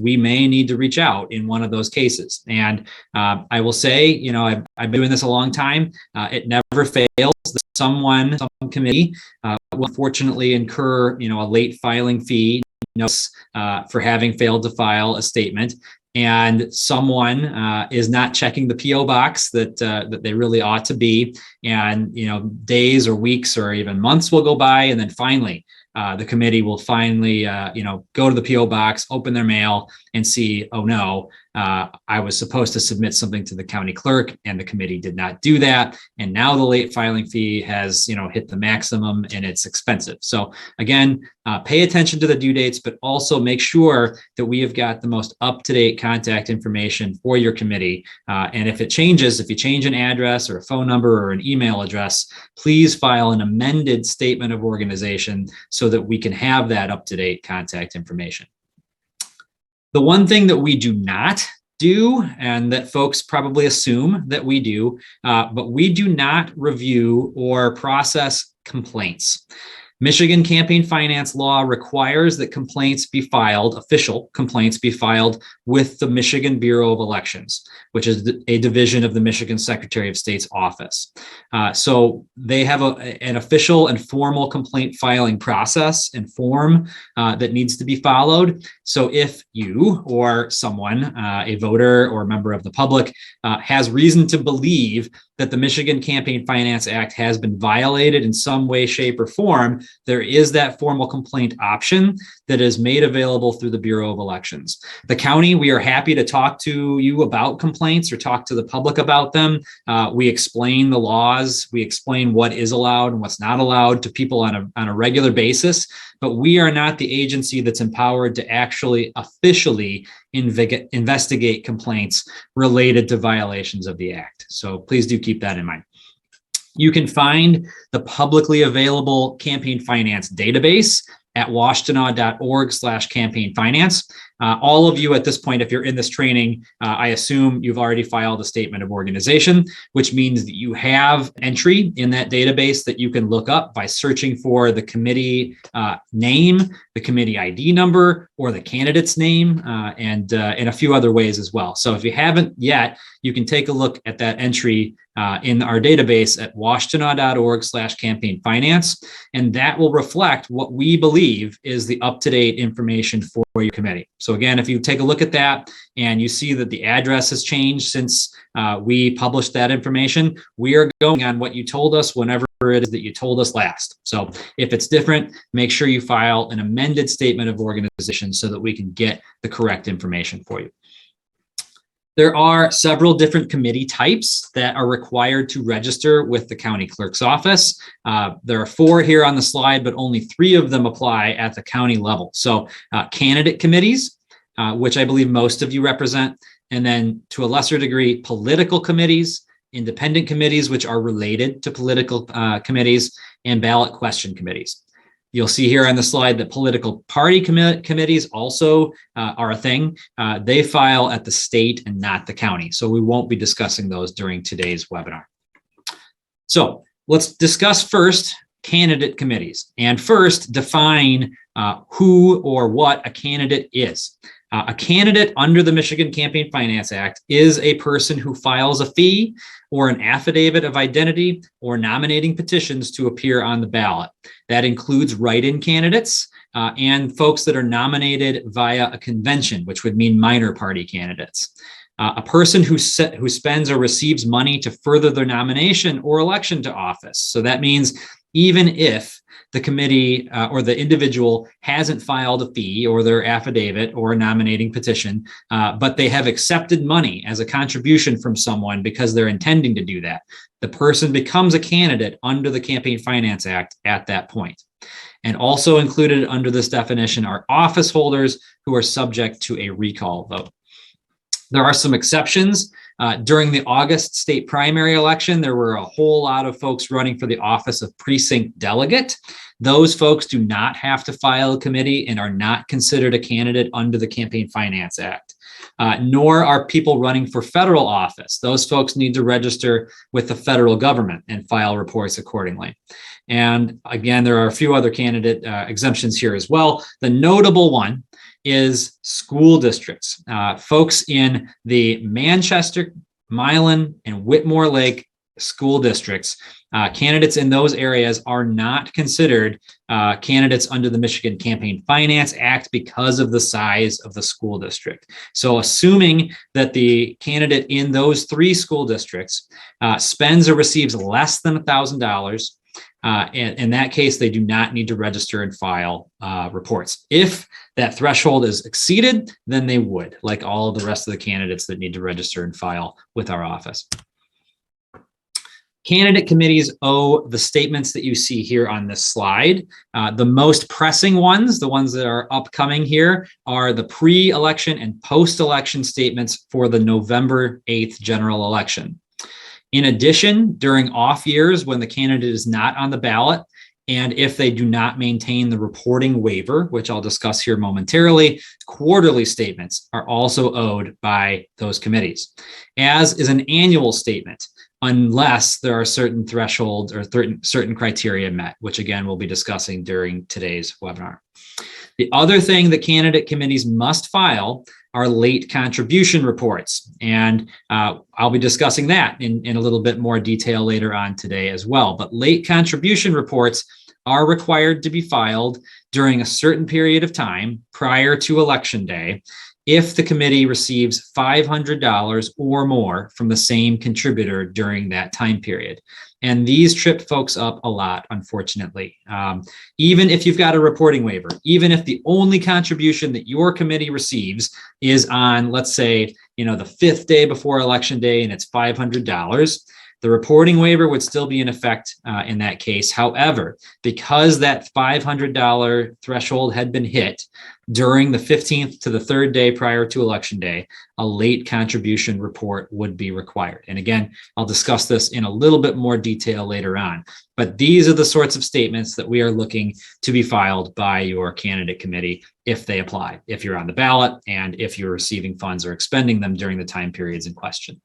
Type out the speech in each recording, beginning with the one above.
we may need to reach out in one of those cases. And I will say, I've been doing this a long time. It never fails. Some committee will unfortunately incur, a late filing fee for having failed to file a statement. And someone is not checking the PO box that they really ought to be, and days or weeks or even months will go by, and then finally the committee will finally go to the PO box, open their mail, and see, oh no, I was supposed to submit something to the county clerk, and the committee did not do that, and now the late filing fee has hit the maximum, and it's expensive. So again, pay attention to the due dates, but also make sure that we have got the most up-to-date contact information for your committee. And if it changes, if you change an address or a phone number or an email address, please file an amended statement of organization so that we can have that up-to-date contact information. The one thing that we do not do, and that folks probably assume that we do, but we do not review or process complaints. Michigan campaign finance law requires that complaints be filed, official complaints be filed with the Michigan Bureau of Elections, which is a division of the Michigan Secretary of State's office. So they have an official and formal complaint filing process and form that needs to be followed. So if you or someone, a voter or a member of the public, has reason to believe that the Michigan Campaign Finance Act has been violated in some way, shape, or form, there is that formal complaint option that is made available through the Bureau of Elections. The county, we are happy to talk to you about complaints or talk to the public about them. We explain the laws, we explain what is allowed and what's not allowed to people on a regular basis, but we are not the agency that's empowered to actually officially investigate complaints related to violations of the act. So please do keep that in mind. You can find the publicly available campaign finance database at washtenaw.org/campaign finance. All of you at this point, if you're in this training, I assume you've already filed a statement of organization, which means that you have entry in that database that you can look up by searching for the committee name, the committee ID number, or the candidate's name, and in a few other ways as well. So if you haven't yet, you can take a look at that entry in our database at washtenaw.org/campaign finance, and that will reflect what we believe is the up-to-date information for your committee. So again, if you take a look at that and you see that the address has changed since we published that information, we are going on what you told us whenever it is that you told us last. So if it's different, make sure you file an amended statement of organization so that we can get the correct information for you. There are several different committee types that are required to register with the county clerk's office. There are 4 here on the slide, but only 3 of them apply at the county level. So candidate committees, which I believe most of you represent, and then to a lesser degree, political committees, independent committees, which are related to political committees, and ballot question committees. You'll see here on the slide that political party committees also are a thing. They file at the state and not the county. So we won't be discussing those during today's webinar. So let's discuss first candidate committees, and first define who or what a candidate is. A candidate under the Michigan Campaign Finance Act is a person who files a fee or an affidavit of identity or nominating petitions to appear on the ballot. That includes write-in candidates and folks that are nominated via a convention, which would mean minor party candidates. A person who spends or receives money to further their nomination or election to office. So that means even if the committee or the individual hasn't filed a fee or their affidavit or a nominating petition, but they have accepted money as a contribution from someone because they're intending to do that, the person becomes a candidate under the Campaign Finance Act at that point. And also included under this definition are office holders who are subject to a recall vote. There are some exceptions. During the August state primary election, there were a whole lot of folks running for the office of precinct delegate. Those folks do not have to file a committee and are not considered a candidate under the Campaign Finance Act. Nor are people running for federal office. Those folks need to register with the federal government and file reports accordingly. And again, there are a few other candidate exemptions here as well. The notable one is school districts. Folks in the Manchester, Milan, and Whitmore Lake school districts. Candidates in those areas are not considered candidates under the Michigan Campaign Finance Act because of the size of the school district. So assuming that the candidate in those 3 school districts spends or receives less than $1,000, in that case, they do not need to register and file reports. If that threshold is exceeded, then they would, like all of the rest of the candidates that need to register and file with our office. Candidate committees owe the statements that you see here on this slide. The most pressing ones, the ones that are upcoming here, are the pre-election and post-election statements for the November 8th general election. In addition, during off years when the candidate is not on the ballot, and if they do not maintain the reporting waiver, which I'll discuss here momentarily, quarterly statements are also owed by those committees, as is an annual statement, unless there are certain thresholds or certain criteria met, which again, we'll be discussing during today's webinar. The other thing that candidate committees must file are late contribution reports. And I'll be discussing that in a little bit more detail later on today as well. But late contribution reports are required to be filed during a certain period of time prior to Election Day if the committee receives $500 or more from the same contributor during that time period. And these trip folks up a lot, unfortunately. Even if you've got a reporting waiver, even if the only contribution that your committee receives is on, let's say, the 5th day before Election Day and it's $500, the reporting waiver would still be in effect in that case. However, because that $500 threshold had been hit during the 15th to the 3rd day prior to Election Day, a late contribution report would be required. And again, I'll discuss this in a little bit more detail later on. But these are the sorts of statements that we are looking to be filed by your candidate committee if they apply, if you're on the ballot, and if you're receiving funds or expending them during the time periods in question.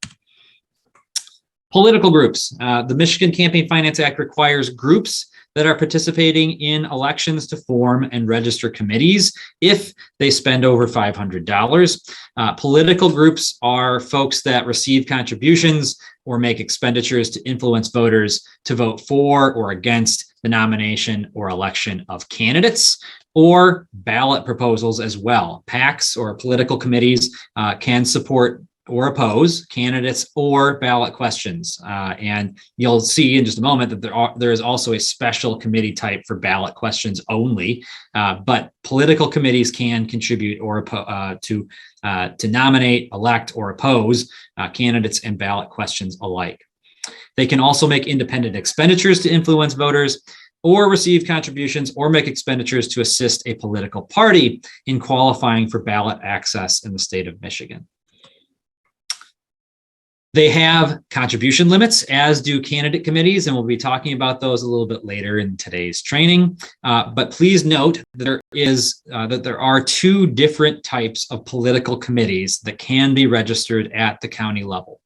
Political groups. The Michigan Campaign Finance Act requires groups that are participating in elections to form and register committees if they spend over $500. Political groups are folks that receive contributions or make expenditures to influence voters to vote for or against the nomination or election of candidates, or ballot proposals as well. PACs or political committees can support or oppose candidates or ballot questions. And you'll see in just a moment that there is also a special committee type for ballot questions only, but political committees can contribute or to nominate, elect, or oppose candidates and ballot questions alike. They can also make independent expenditures to influence voters, or receive contributions or make expenditures to assist a political party in qualifying for ballot access in the state of Michigan. They have contribution limits, as do candidate committees, and we'll be talking about those a little bit later in today's training. But please note that there are 2 different types of political committees that can be registered at the county level: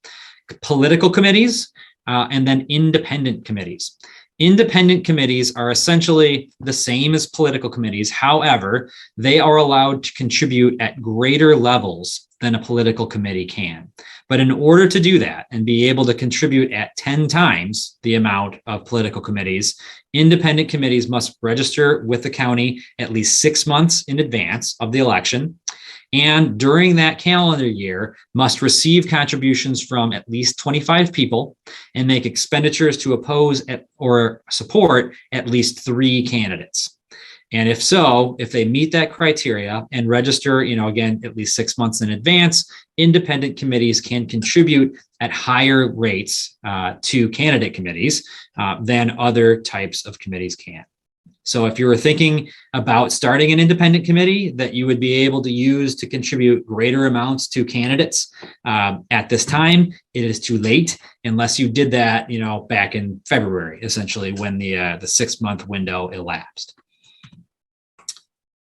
political committees and then independent committees. Independent committees are essentially the same as political committees. However, they are allowed to contribute at greater levels than a political committee can. But in order to do that and be able to contribute at 10 times the amount of political committees, independent committees must register with the county at least 6 months in advance of the election, and during that calendar year must receive contributions from at least 25 people and make expenditures to oppose or support at least 3 candidates. And if they meet that criteria and register, again, at least 6 months in advance, independent committees can contribute at higher rates to candidate committees than other types of committees can. So if you were thinking about starting an independent committee that you would be able to use to contribute greater amounts to candidates at this time, it is too late unless you did that, back in February, essentially, when the 6-month window elapsed.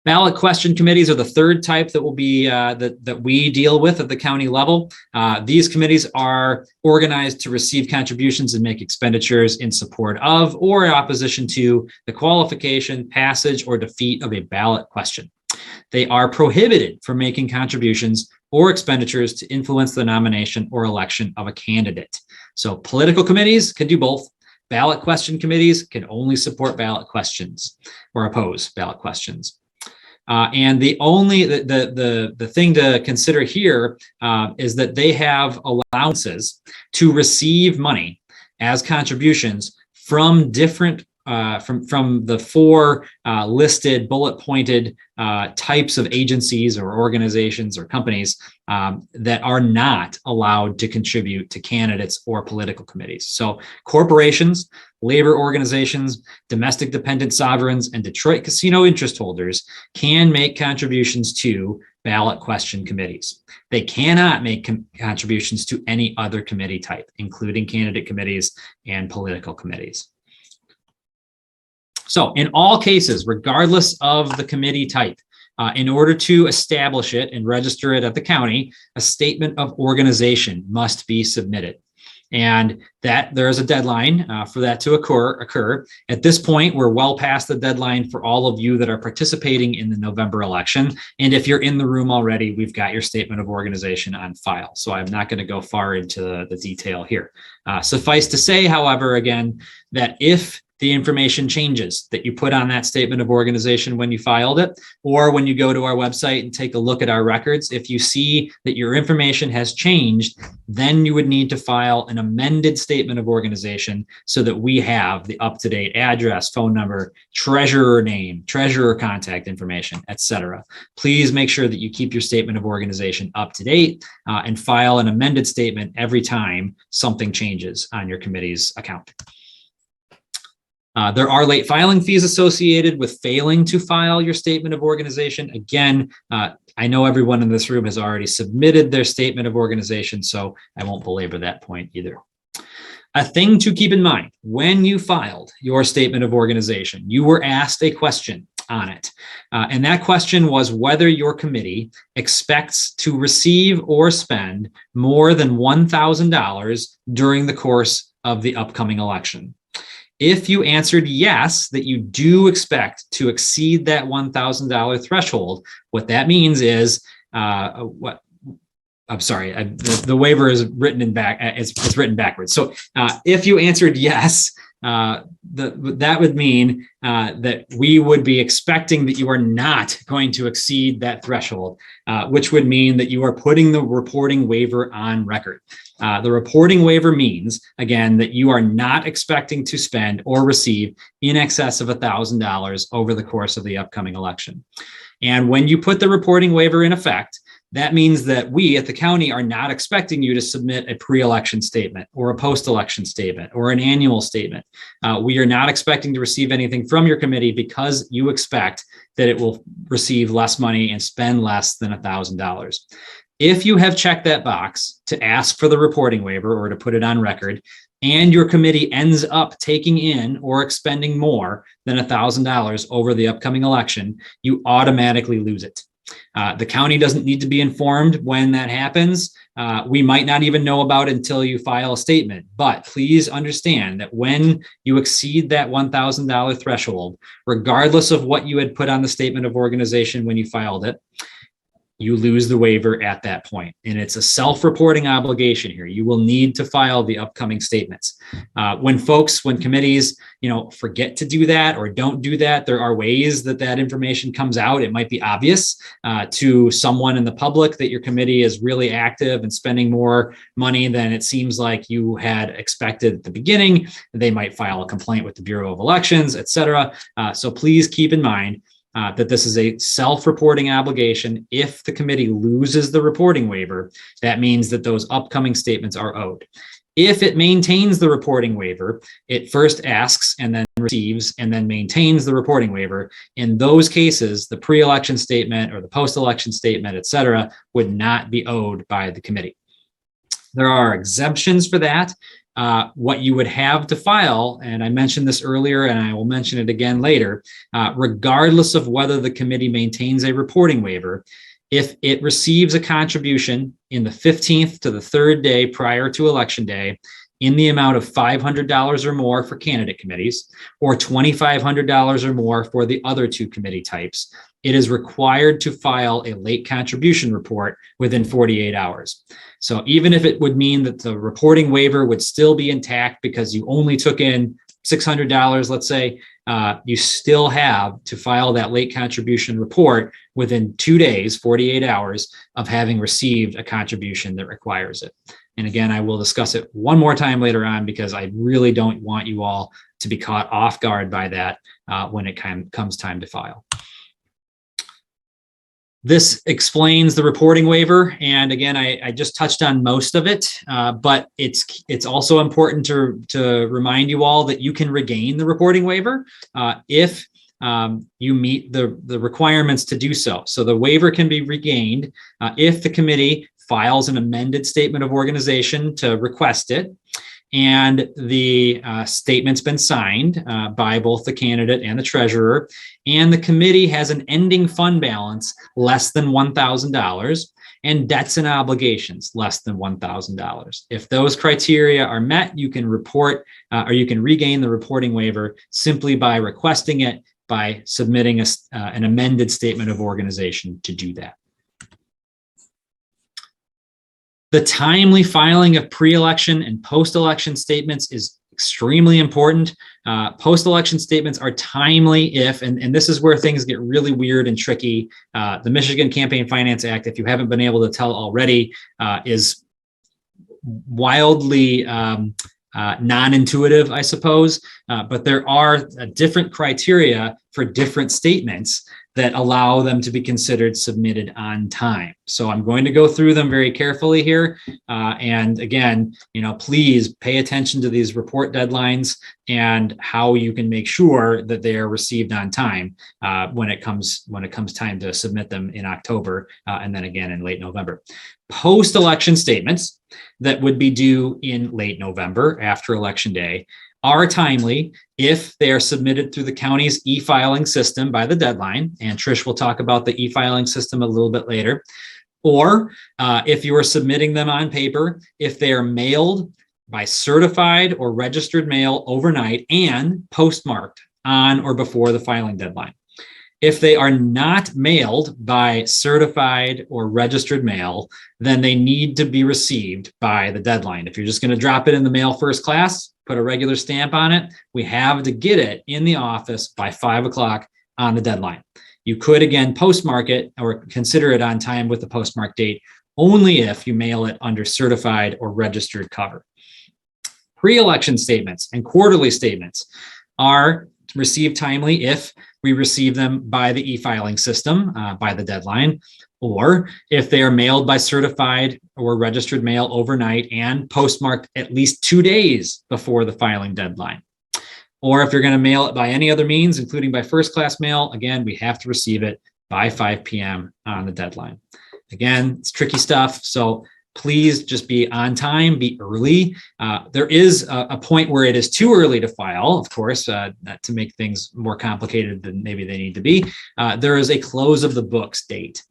Ballot question committees are the third type that will be that we deal with at the county level. These committees are organized to receive contributions and make expenditures in support of or in opposition to the qualification, passage, or defeat of a ballot question. They are prohibited from making contributions or expenditures to influence the nomination or election of a candidate. So political committees can do both. Ballot question committees can only support ballot questions or oppose ballot questions. And the thing to consider here is that they have allowances to receive money as contributions from different from the four listed bullet pointed types of agencies or organizations or companies that are not allowed to contribute to candidates or political committees. So corporations, labor organizations, domestic dependent sovereigns, and Detroit casino interest holders can make contributions to ballot question committees. They cannot make contributions to any other committee type, including candidate committees and political committees. So in all cases, regardless of the committee type, in order to establish it and register it at the county, a statement of organization must be submitted. And that there is a deadline for that to occur. At this point, we're well past the deadline for all of you that are participating in the November election. And if you're in the room already, we've got your statement of organization on file. So I'm not going to go far into the detail here. Suffice to say, however, again, that if the information changes that you put on that statement of organization when you filed it, or when you go to our website and take a look at our records, if you see that your information has changed, then you would need to file an amended statement of organization so that we have the up-to-date address, phone number, treasurer name, treasurer contact information, etc. Please make sure that you keep your statement of organization up to date and file an amended statement every time something changes on your committee's account. There are late filing fees associated with failing to file your statement of organization. Again, I know everyone in this room has already submitted their statement of organization, so I won't belabor that point either. A thing to keep in mind, when you filed your statement of organization, you were asked a question on it. And that question was whether your committee expects to receive or spend more than $1,000 during the course of the upcoming election. If you answered yes, that you do expect to exceed that $1,000 threshold, what that means is the waiver is written it's written backwards. So if you answered yes, that would mean that we would be expecting that you are not going to exceed that threshold, which would mean that you are putting the reporting waiver on record. The reporting waiver means, again, that you are not expecting to spend or receive in excess of $1,000 over the course of the upcoming election. And when you put the reporting waiver in effect, that means that we at the county are not expecting you to submit a pre-election statement or a post-election statement or an annual statement. We are not expecting to receive anything from your committee because you expect that it will receive less money and spend less than $1,000. If you have checked that box to ask for the reporting waiver or to put it on record, and your committee ends up taking in or expending more than $1,000 over the upcoming election, you automatically lose it. The county doesn't need to be informed when that happens. We might not even know about it until you file a statement, but please understand that when you exceed that $1,000 threshold, regardless of what you had put on the statement of organization when you filed it, you lose the waiver at that point. And it's a self-reporting obligation here. You will need to file the upcoming statements. When committees, forget to do that or don't do that, there are ways that information comes out. It might be obvious to someone in the public that your committee is really active and spending more money than it seems like you had expected at the beginning. They might file a complaint with the Bureau of Elections, et cetera. So please keep in mind that this is a self-reporting obligation. If the committee loses the reporting waiver, that means that those upcoming statements are owed. If it maintains the reporting waiver, it first asks and then receives and then maintains the reporting waiver. In those cases, the pre-election statement or the post-election statement, et cetera, would not be owed by the committee. There are exemptions for that. What you would have to file, and I mentioned this earlier and I will mention it again later, regardless of whether the committee maintains a reporting waiver, if it receives a contribution in the 15th to the 3rd day prior to election day in the amount of $500 or more for candidate committees, or $2,500 or more for the other two committee types, it is required to file a late contribution report within 48 hours. So even if it would mean that the reporting waiver would still be intact because you only took in $600, let's say, you still have to file that late contribution report within 2 days, 48 hours of having received a contribution that requires it. And again, I will discuss it one more time later on because I really don't want you all to be caught off guard by that when it comes time to file. This explains the reporting waiver. And again, I just touched on most of it, but it's also important to remind you all that you can regain the reporting waiver if you meet the requirements to do so. So the waiver can be regained if the committee files an amended statement of organization to request it, and the statement's been signed by both the candidate and the treasurer, and the committee has an ending fund balance less than $1,000 and debts and obligations less than $1,000. If those criteria are met, you can report or you can regain the reporting waiver simply by requesting it by submitting an amended statement of organization to do that. The timely filing of pre-election and post-election statements is extremely important. Post-election statements are timely if, and this is where things get really weird and tricky. The Michigan Campaign Finance Act, if you haven't been able to tell already, is wildly non-intuitive, I suppose, but there are different criteria for different statements that allow them to be considered submitted on time. So I'm going to go through them very carefully here. And again, please pay attention to these report deadlines and how you can make sure that they are received on time when it comes time to submit them in October and then again in late November. Post-election statements that would be due in late November after Election Day are timely if they are submitted through the county's e-filing system by the deadline, and Trish will talk about the e-filing system a little bit later, or if you are submitting them on paper, if they are mailed by certified or registered mail overnight and postmarked on or before the filing deadline. If they are not mailed by certified or registered mail, then they need to be received by the deadline. If you're just going to drop it in the mail first class, put a regular stamp on it, we have to get it in the office by 5 o'clock on the deadline. You could, again, postmark it or consider it on time with the postmark date only if you mail it under certified or registered cover. Pre-election statements and quarterly statements are received timely if we receive them by the e-filing system by the deadline, or if they are mailed by certified or registered mail overnight and postmarked at least 2 days before the filing deadline. Or if you're going to mail it by any other means, including by first class mail, again, we have to receive it by 5 p.m. on the deadline. Again, it's tricky stuff, so please just be on time, be early. There is a point where it is too early to file, of course, to make things more complicated than maybe they need to be. There is a close of the books date.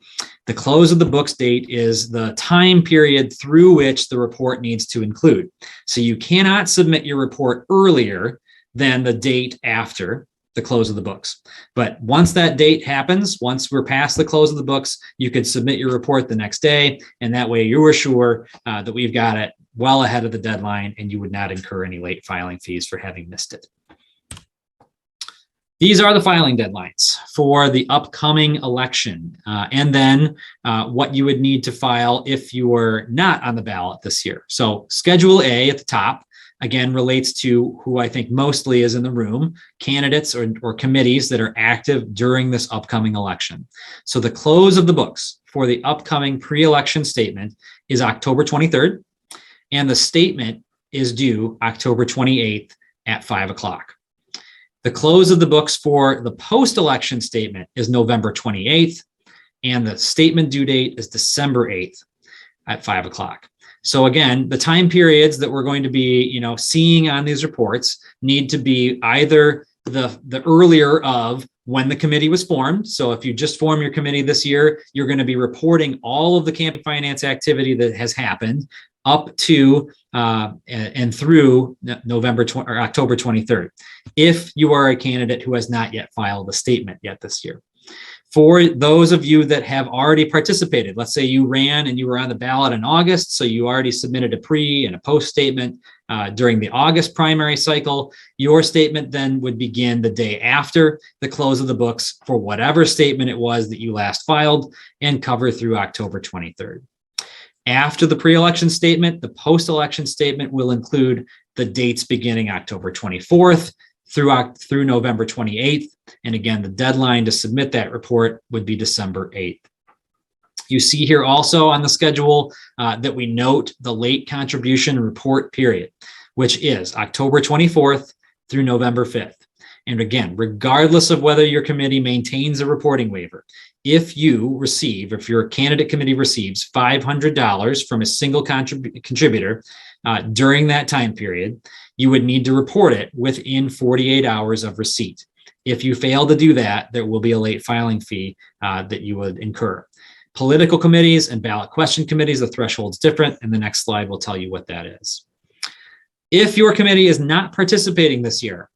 The close of the books date is the time period through which the report needs to include. So you cannot submit your report earlier than the date after the close of the books. But once that date happens, once we're past the close of the books, you could submit your report the next day. And that way you are sure that we've got it well ahead of the deadline and you would not incur any late filing fees for having missed it. These are the filing deadlines for the upcoming election. And then what you would need to file if you were not on the ballot this year. So Schedule A at the top, again, relates to who I think mostly is in the room, candidates or committees that are active during this upcoming election. So the close of the books for the upcoming pre-election statement is October 23rd, and the statement is due October 28th at 5 o'clock. The close of the books for the post-election statement is November 28th, and the statement due date is December 8th at 5 o'clock. So again, the time periods that we're going to be, seeing on these reports need to be either the earlier of when the committee was formed. So if you just form your committee this year, you're going to be reporting all of the campaign finance activity that has happened up to and through October 23rd, if you are a candidate who has not yet filed a statement yet this year. For those of you that have already participated, let's say you ran and you were on the ballot in August, so you already submitted a pre and a post statement during the August primary cycle, your statement then would begin the day after the close of the books for whatever statement it was that you last filed and cover through October 23rd. After the pre-election statement, the post-election statement will include the dates beginning October 24th through November 28th. And again, the deadline to submit that report would be December 8th. You see here also on the schedule that we note the late contribution report period, which is October 24th through November 5th. And again, regardless of whether your committee maintains a reporting waiver, if your candidate committee receives $500 from a single contributor during that time period, you would need to report it within 48 hours of receipt. If you fail to do that, there will be a late filing fee that you would incur. Political committees and ballot question committees, the threshold's different, and the next slide will tell you what that is. If your committee is not participating this year,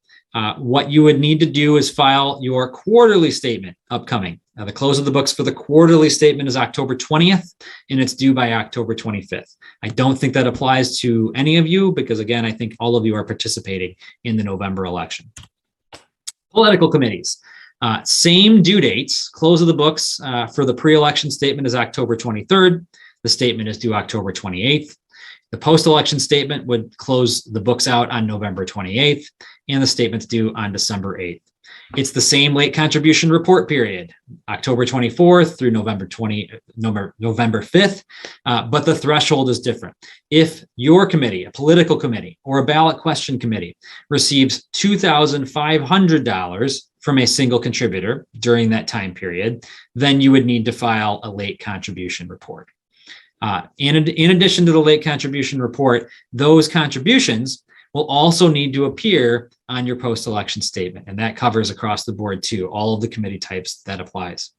what you would need to do is file your quarterly statement upcoming. Now, the close of the books for the quarterly statement is October 20th, and it's due by October 25th. I don't think that applies to any of you because, again, I think all of you are participating in the November election. Political committees. Same due dates. Close of the books for the pre-election statement is October 23rd. The statement is due October 28th. The post-election statement would close the books out on November 28th, and the statement's due on December 8th. It's the same late contribution report period, October 24th through November 5th, but the threshold is different. If your committee, a political committee or a ballot question committee, receives $2,500 from a single contributor during that time period, then you would need to file a late contribution report. In addition to the late contribution report, those contributions will also need to appear on your post-election statement, and that covers across the board too, all of the committee types that applies.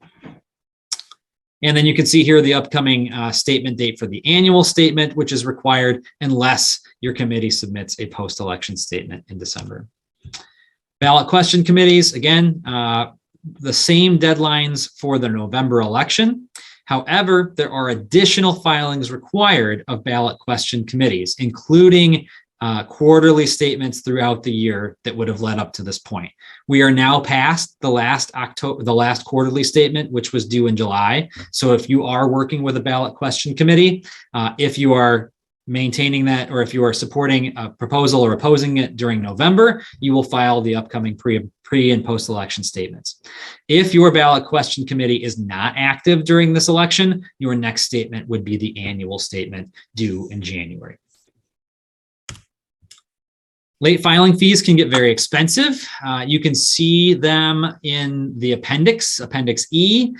And then you can see here the upcoming statement date for the annual statement, which is required unless your committee submits a post-election statement in December. Ballot question committees, again, the same deadlines for the November election. However, there are additional filings required of ballot question committees, including quarterly statements throughout the year that would have led up to this point. We are now past the last quarterly statement, which was due in July. So if you are working with a ballot question committee, if you are maintaining that, or if you are supporting a proposal or opposing it during November, you will file the upcoming pre and post-election statements. If your ballot question committee is not active during this election, your next statement would be the annual statement due in January. Late filing fees can get very expensive. You can see them in the Appendix E,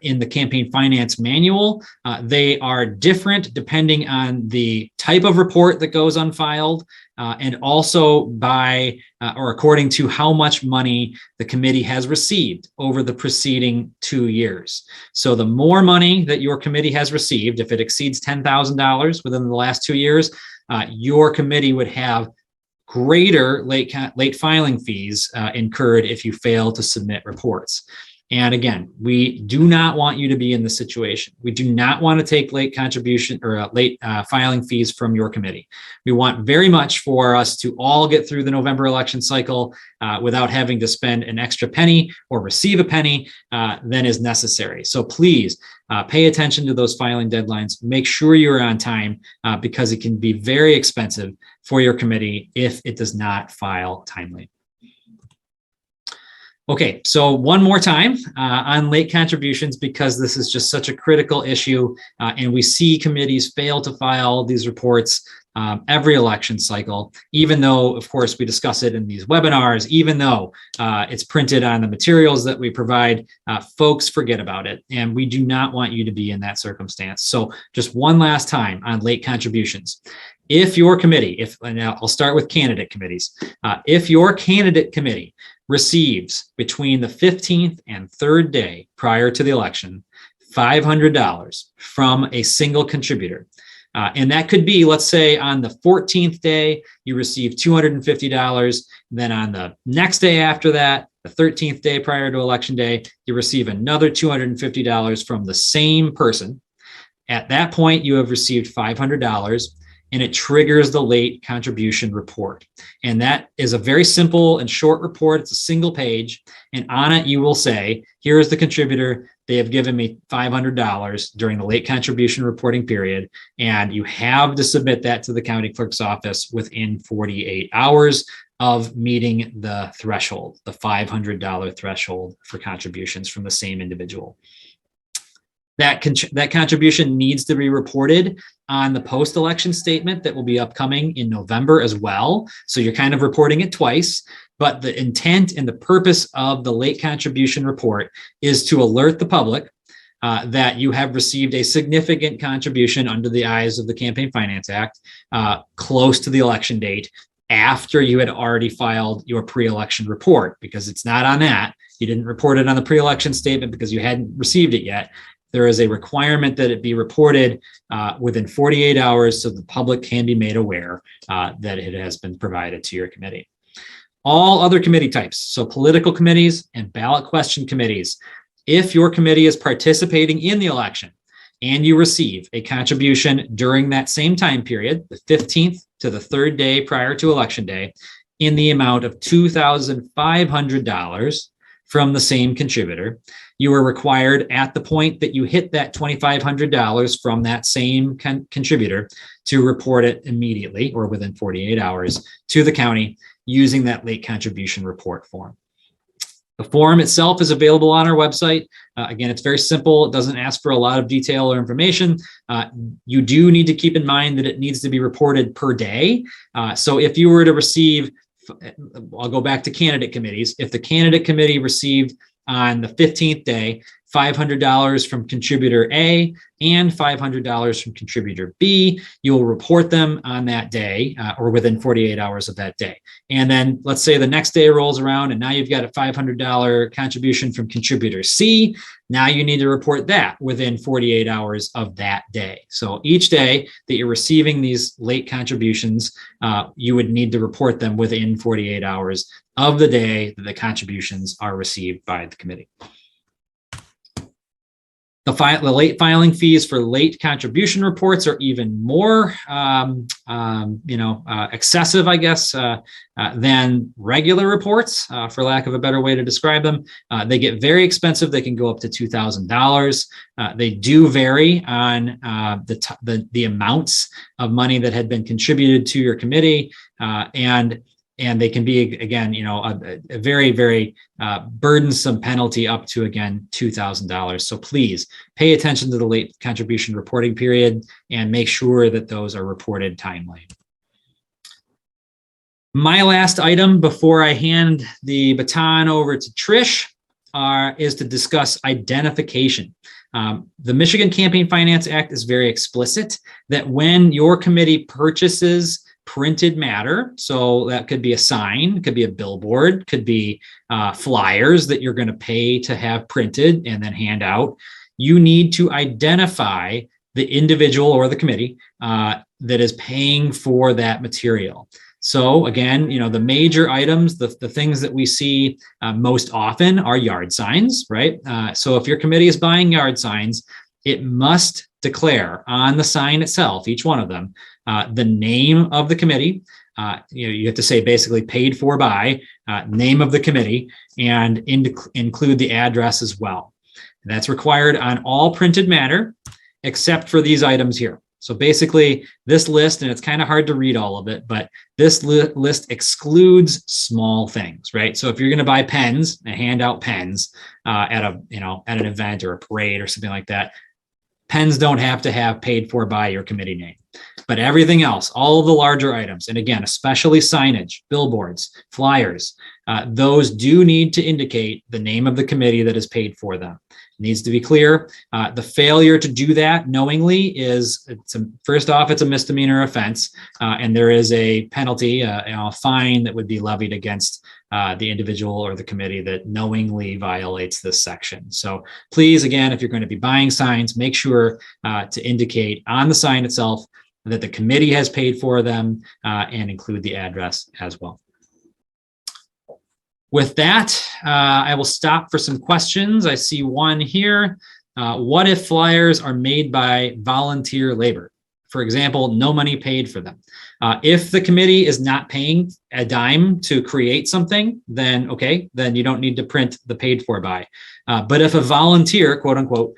in the Campaign Finance Manual. They are different depending on the type of report that goes unfiled, and also by or according to how much money the committee has received over the preceding 2 years. So the more money that your committee has received, if it exceeds $10,000 within the last 2 years, your committee would have greater late filing fees incurred if you fail to submit reports. And again, we do not want you to be in this situation. We do not want to take late contribution or late filing fees from your committee. We want very much for us to all get through the November election cycle without having to spend an extra penny or receive a penny than is necessary. So please pay attention to those filing deadlines. Make sure you're on time because it can be very expensive for your committee if it does not file timely. Okay, so one more time on late contributions, because this is just such a critical issue, and we see committees fail to file these reports every election cycle, even though, of course, we discuss it in these webinars, even though it's printed on the materials that we provide, folks forget about it, and we do not want you to be in that circumstance. So just one last time on late contributions. If your committee, and I'll start with candidate committees, if your candidate committee receives between the 15th and 3rd day prior to the election $500 from a single contributor, And that could be, let's say on the 14th day, you receive $250. Then on the next day after that, the 13th day prior to election day, you receive another $250 from the same person. At that point, you have received $500, and it triggers the late contribution report. And that is a very simple and short report. It's a single page. And on it, you will say, here is the contributor. They have given me $500 during the late contribution reporting period. And you have to submit that to the county clerk's office within 48 hours of meeting the threshold, the $500 threshold for contributions from the same individual. That contribution needs to be reported on the post-election statement that will be upcoming in November as well. So you're kind of reporting it twice, but the intent and the purpose of the late contribution report is to alert the public that you have received a significant contribution under the eyes of the Campaign Finance Act close to the election date, after you had already filed your pre-election report, because it's not on that. You didn't report it on the pre-election statement because you hadn't received it yet. There is a requirement that it be reported within 48 hours so the public can be made aware that it has been provided to your committee. All other committee types, so political committees and ballot question committees, if your committee is participating in the election and you receive a contribution during that same time period, the 15th to the 3rd day prior to election day, in the amount of $2,500 from the same contributor, you are required at the point that you hit that $2,500 from that same contributor to report it immediately or within 48 hours to the county using that late contribution report form. The form itself is available on our website. Again, it's very simple. It doesn't ask for a lot of detail or information. You do need to keep in mind that it needs to be reported per day. So if you were to receive, I'll go back to candidate committees. If the candidate committee received on the 15th day $500 from contributor A and $500 from contributor B, you'll report them on that day or within 48 hours of that day. And then let's say the next day rolls around and now you've got a $500 contribution from contributor C. Now you need to report that within 48 hours of that day. So each day that you're receiving these late contributions, you would need to report them within 48 hours of the day that the contributions are received by the committee. The late filing fees for late contribution reports are even more, excessive, I guess, than regular reports, for lack of a better way to describe them. They get very expensive. They can go up to $2,000. They do vary on the amounts of money that had been contributed to your committee, and they can be, again, a very, very burdensome penalty up to, again, $2,000. So please pay attention to the late contribution reporting period and make sure that those are reported timely. My last item before I hand the baton over to Trish is to discuss identification. The Michigan Campaign Finance Act is very explicit that when your committee purchases printed matter, so that could be a sign, could be a billboard, could be flyers that you're going to pay to have printed and then hand out, you need to identify the individual or the committee that is paying for that material. So again, the major items, the things that we see most often are yard signs, right? So if your committee is buying yard signs, it must declare on the sign itself, each one of them, the name of the committee. You have to say basically paid for by, name of the committee, and include the address as well. That's required on all printed matter, except for these items here. So basically this list, and it's kind of hard to read all of it, but this list excludes small things, right? So if you're going to buy pens and hand out pens at an event or a parade or something like that, pens don't have to have paid for by your committee name. But everything else, all of the larger items, and again, especially signage, billboards, flyers, those do need to indicate the name of the committee that has paid for them. needs to be clear. The failure to do that knowingly first off, it's a misdemeanor offense, and there is a penalty, a fine that would be levied against the individual or the committee that knowingly violates this section. So please, again, if you're going to be buying signs, make sure to indicate on the sign itself that the committee has paid for them, and include the address as well. With that, I will stop for some questions. I see one here. What if flyers are made by volunteer labor? For example, no money paid for them. If the committee is not paying a dime to create something, then okay, then you don't need to print the paid for by. But if a volunteer, quote unquote,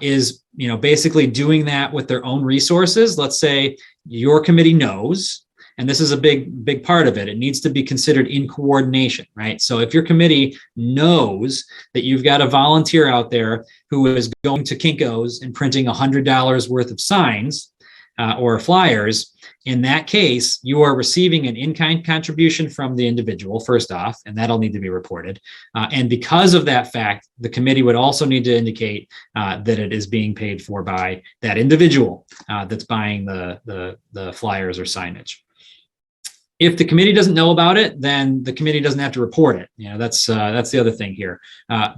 is basically doing that with their own resources, let's say your committee knows, and this is a big part of it, it needs to be considered in coordination, right? So if your committee knows that you've got a volunteer out there who is going to Kinko's and printing $100 worth of signs or flyers, in that case, you are receiving an in-kind contribution from the individual, first off, and that'll need to be reported. And because of that fact, the committee would also need to indicate that it is being paid for by that individual that's buying the flyers or signage. If the committee doesn't know about it, then the committee doesn't have to report it. That's the other thing here.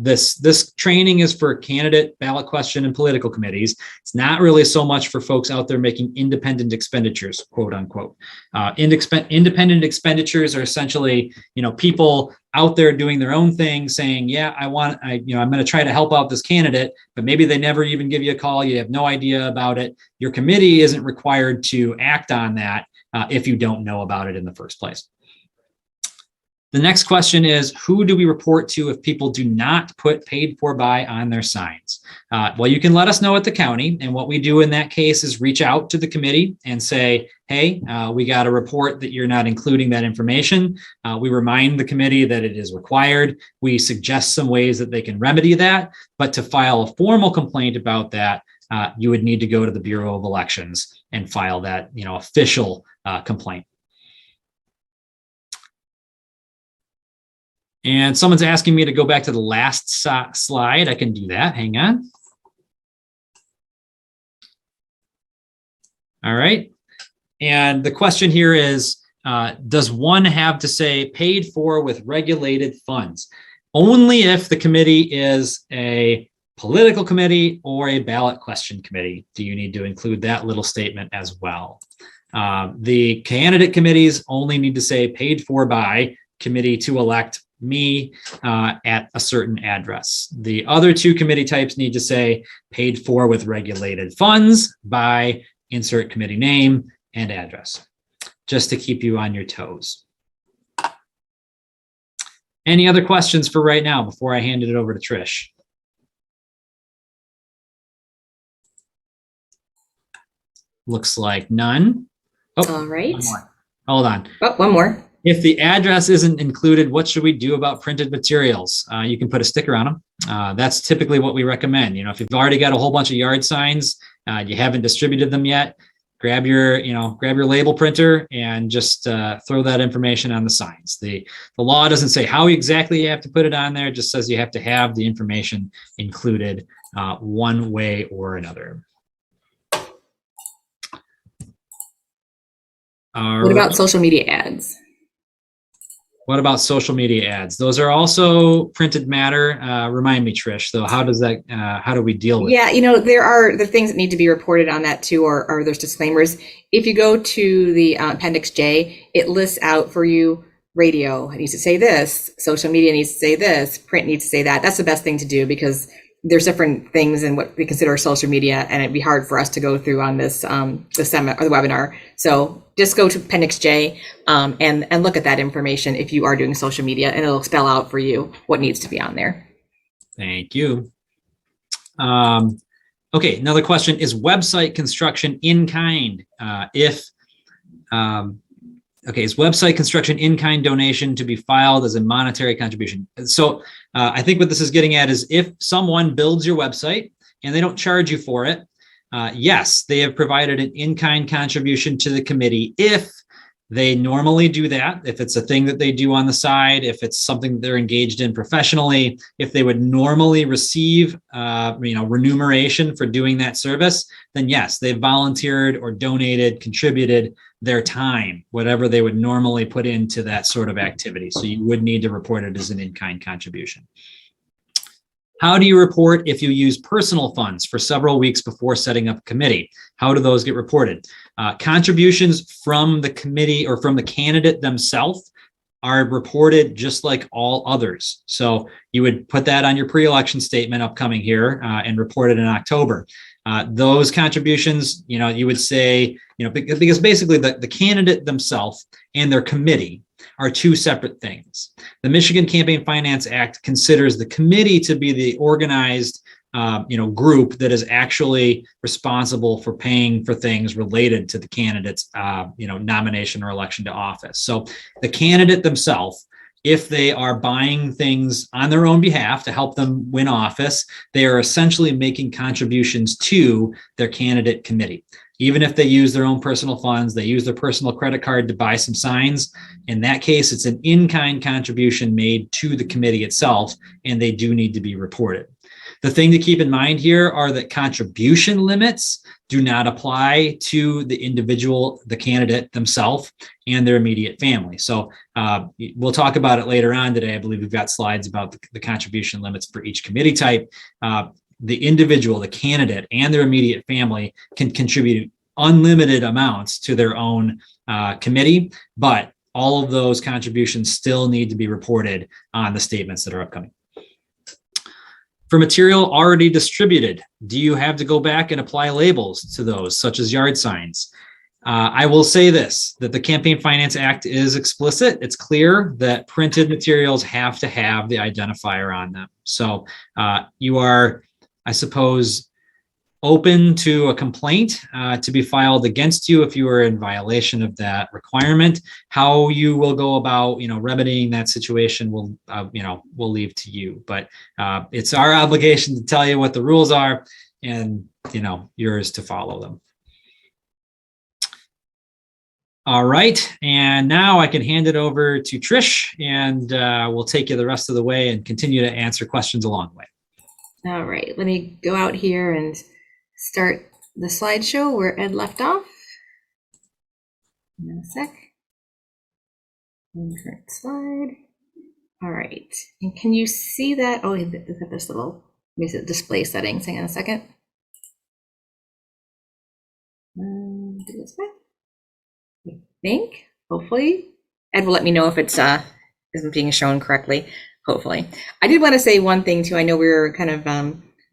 This training is for candidate, ballot question, and political committees. It's not really so much for folks out there making independent expenditures, quote unquote. Independent expenditures are essentially, people out there doing their own thing, saying, yeah, I'm going to try to help out this candidate, but maybe they never even give you a call. You have no idea about it. Your committee isn't required to act on that if you don't know about it in the first place. The next question is, who do we report to if people do not put paid for by on their signs? Well, you can let us know at the county, and what we do in that case is reach out to the committee and say, hey, we got a report that you're not including that information. We remind the committee that it is required. We suggest some ways that they can remedy that, but to file a formal complaint about that, you would need to go to the Bureau of Elections and file that, official complaint. And someone's asking me to go back to the last slide. I can do that. Hang on. All right. And the question here is, does one have to say paid for with regulated funds? Only if the committee is a political committee or a ballot question committee do you need to include that little statement as well. The candidate committees only need to say paid for by committee to elect me at a certain address. The other two committee types need to say paid for with regulated funds by insert committee name and address, just to keep you on your toes. Any other questions for right now before I hand it over to Trish? Looks like none. Oh, all right. One more. Hold on. Oh, one more. If the address isn't included, what should we do about printed materials? You can put a sticker on them. That's typically what we recommend. If you've already got a whole bunch of yard signs, you haven't distributed them yet, grab your label printer and just throw that information on the signs. The law doesn't say how exactly you have to put it on there. It just says you have to have the information included one way or another. What about social media ads? What about social media ads? Those are also printed matter. Remind me, Trish, though, how do we deal with it? Yeah, there are the things that need to be reported on that too, or there's disclaimers. If you go to the Appendix J, it lists out for you radio needs to say this, social media needs to say this, print needs to say that. That's the best thing to do because there's different things in what we consider social media, and it'd be hard for us to go through on this the seminar or the webinar. So just go to Appendix J and look at that information if you are doing social media, and it'll spell out for you what needs to be on there. Thank you. Okay, another question: is website construction in kind? Is website construction in-kind donation to be filed as a monetary contribution? So I think what this is getting at is if someone builds your website and they don't charge you for it, yes, they have provided an in-kind contribution to the committee if They normally do that if it's a thing that they do on the side, if it's something that they're engaged in professionally, if they would normally receive remuneration for doing that service, then yes, they've volunteered or donated, contributed their time, whatever they would normally put into that sort of activity. So you would need to report it as an in-kind contribution. How do you report if you use personal funds for several weeks before setting up a committee? How do those get reported? Contributions from the committee or from the candidate themselves are reported just like all others. So you would put that on your pre-election statement upcoming here and report it in October. Those contributions, you would say, because basically the candidate themselves and their committee are two separate things. The Michigan Campaign Finance Act considers the committee to be the organized group that is actually responsible for paying for things related to the candidate's nomination or election to office. So the candidate themselves, if they are buying things on their own behalf to help them win office, they are essentially making contributions to their candidate committee. Even if they use their own personal funds, they use their personal credit card to buy some signs. In that case, it's an in-kind contribution made to the committee itself, and they do need to be reported. The thing to keep in mind here are that contribution limits do not apply to the individual, the candidate themselves, and their immediate family. So we'll talk about it later on today. I believe we've got slides about the contribution limits for each committee type. The individual, the candidate, and their immediate family can contribute unlimited amounts to their own committee, but all of those contributions still need to be reported on the statements that are upcoming. For material already distributed, do you have to go back and apply labels to those, such as yard signs? I will say this, that the Campaign Finance Act is explicit. It's clear that printed materials have to have the identifier on them. So you are, I suppose, open to a complaint to be filed against you if you are in violation of that requirement. How you will go about, remedying that situation will, we'll leave to you. But it's our obligation to tell you what the rules are, and yours to follow them. All right, and now I can hand it over to Trish, and we'll take you the rest of the way and continue to answer questions along the way. All right, let me go out here and start the slideshow where Ed left off. In a sec. Current slide. All right, and can you see that? Oh, look at this little display settings. Hang on a second. Do this way. I think, hopefully, Ed will let me know if it's isn't being shown correctly. Hopefully, I did want to say one thing too. I know we were kind of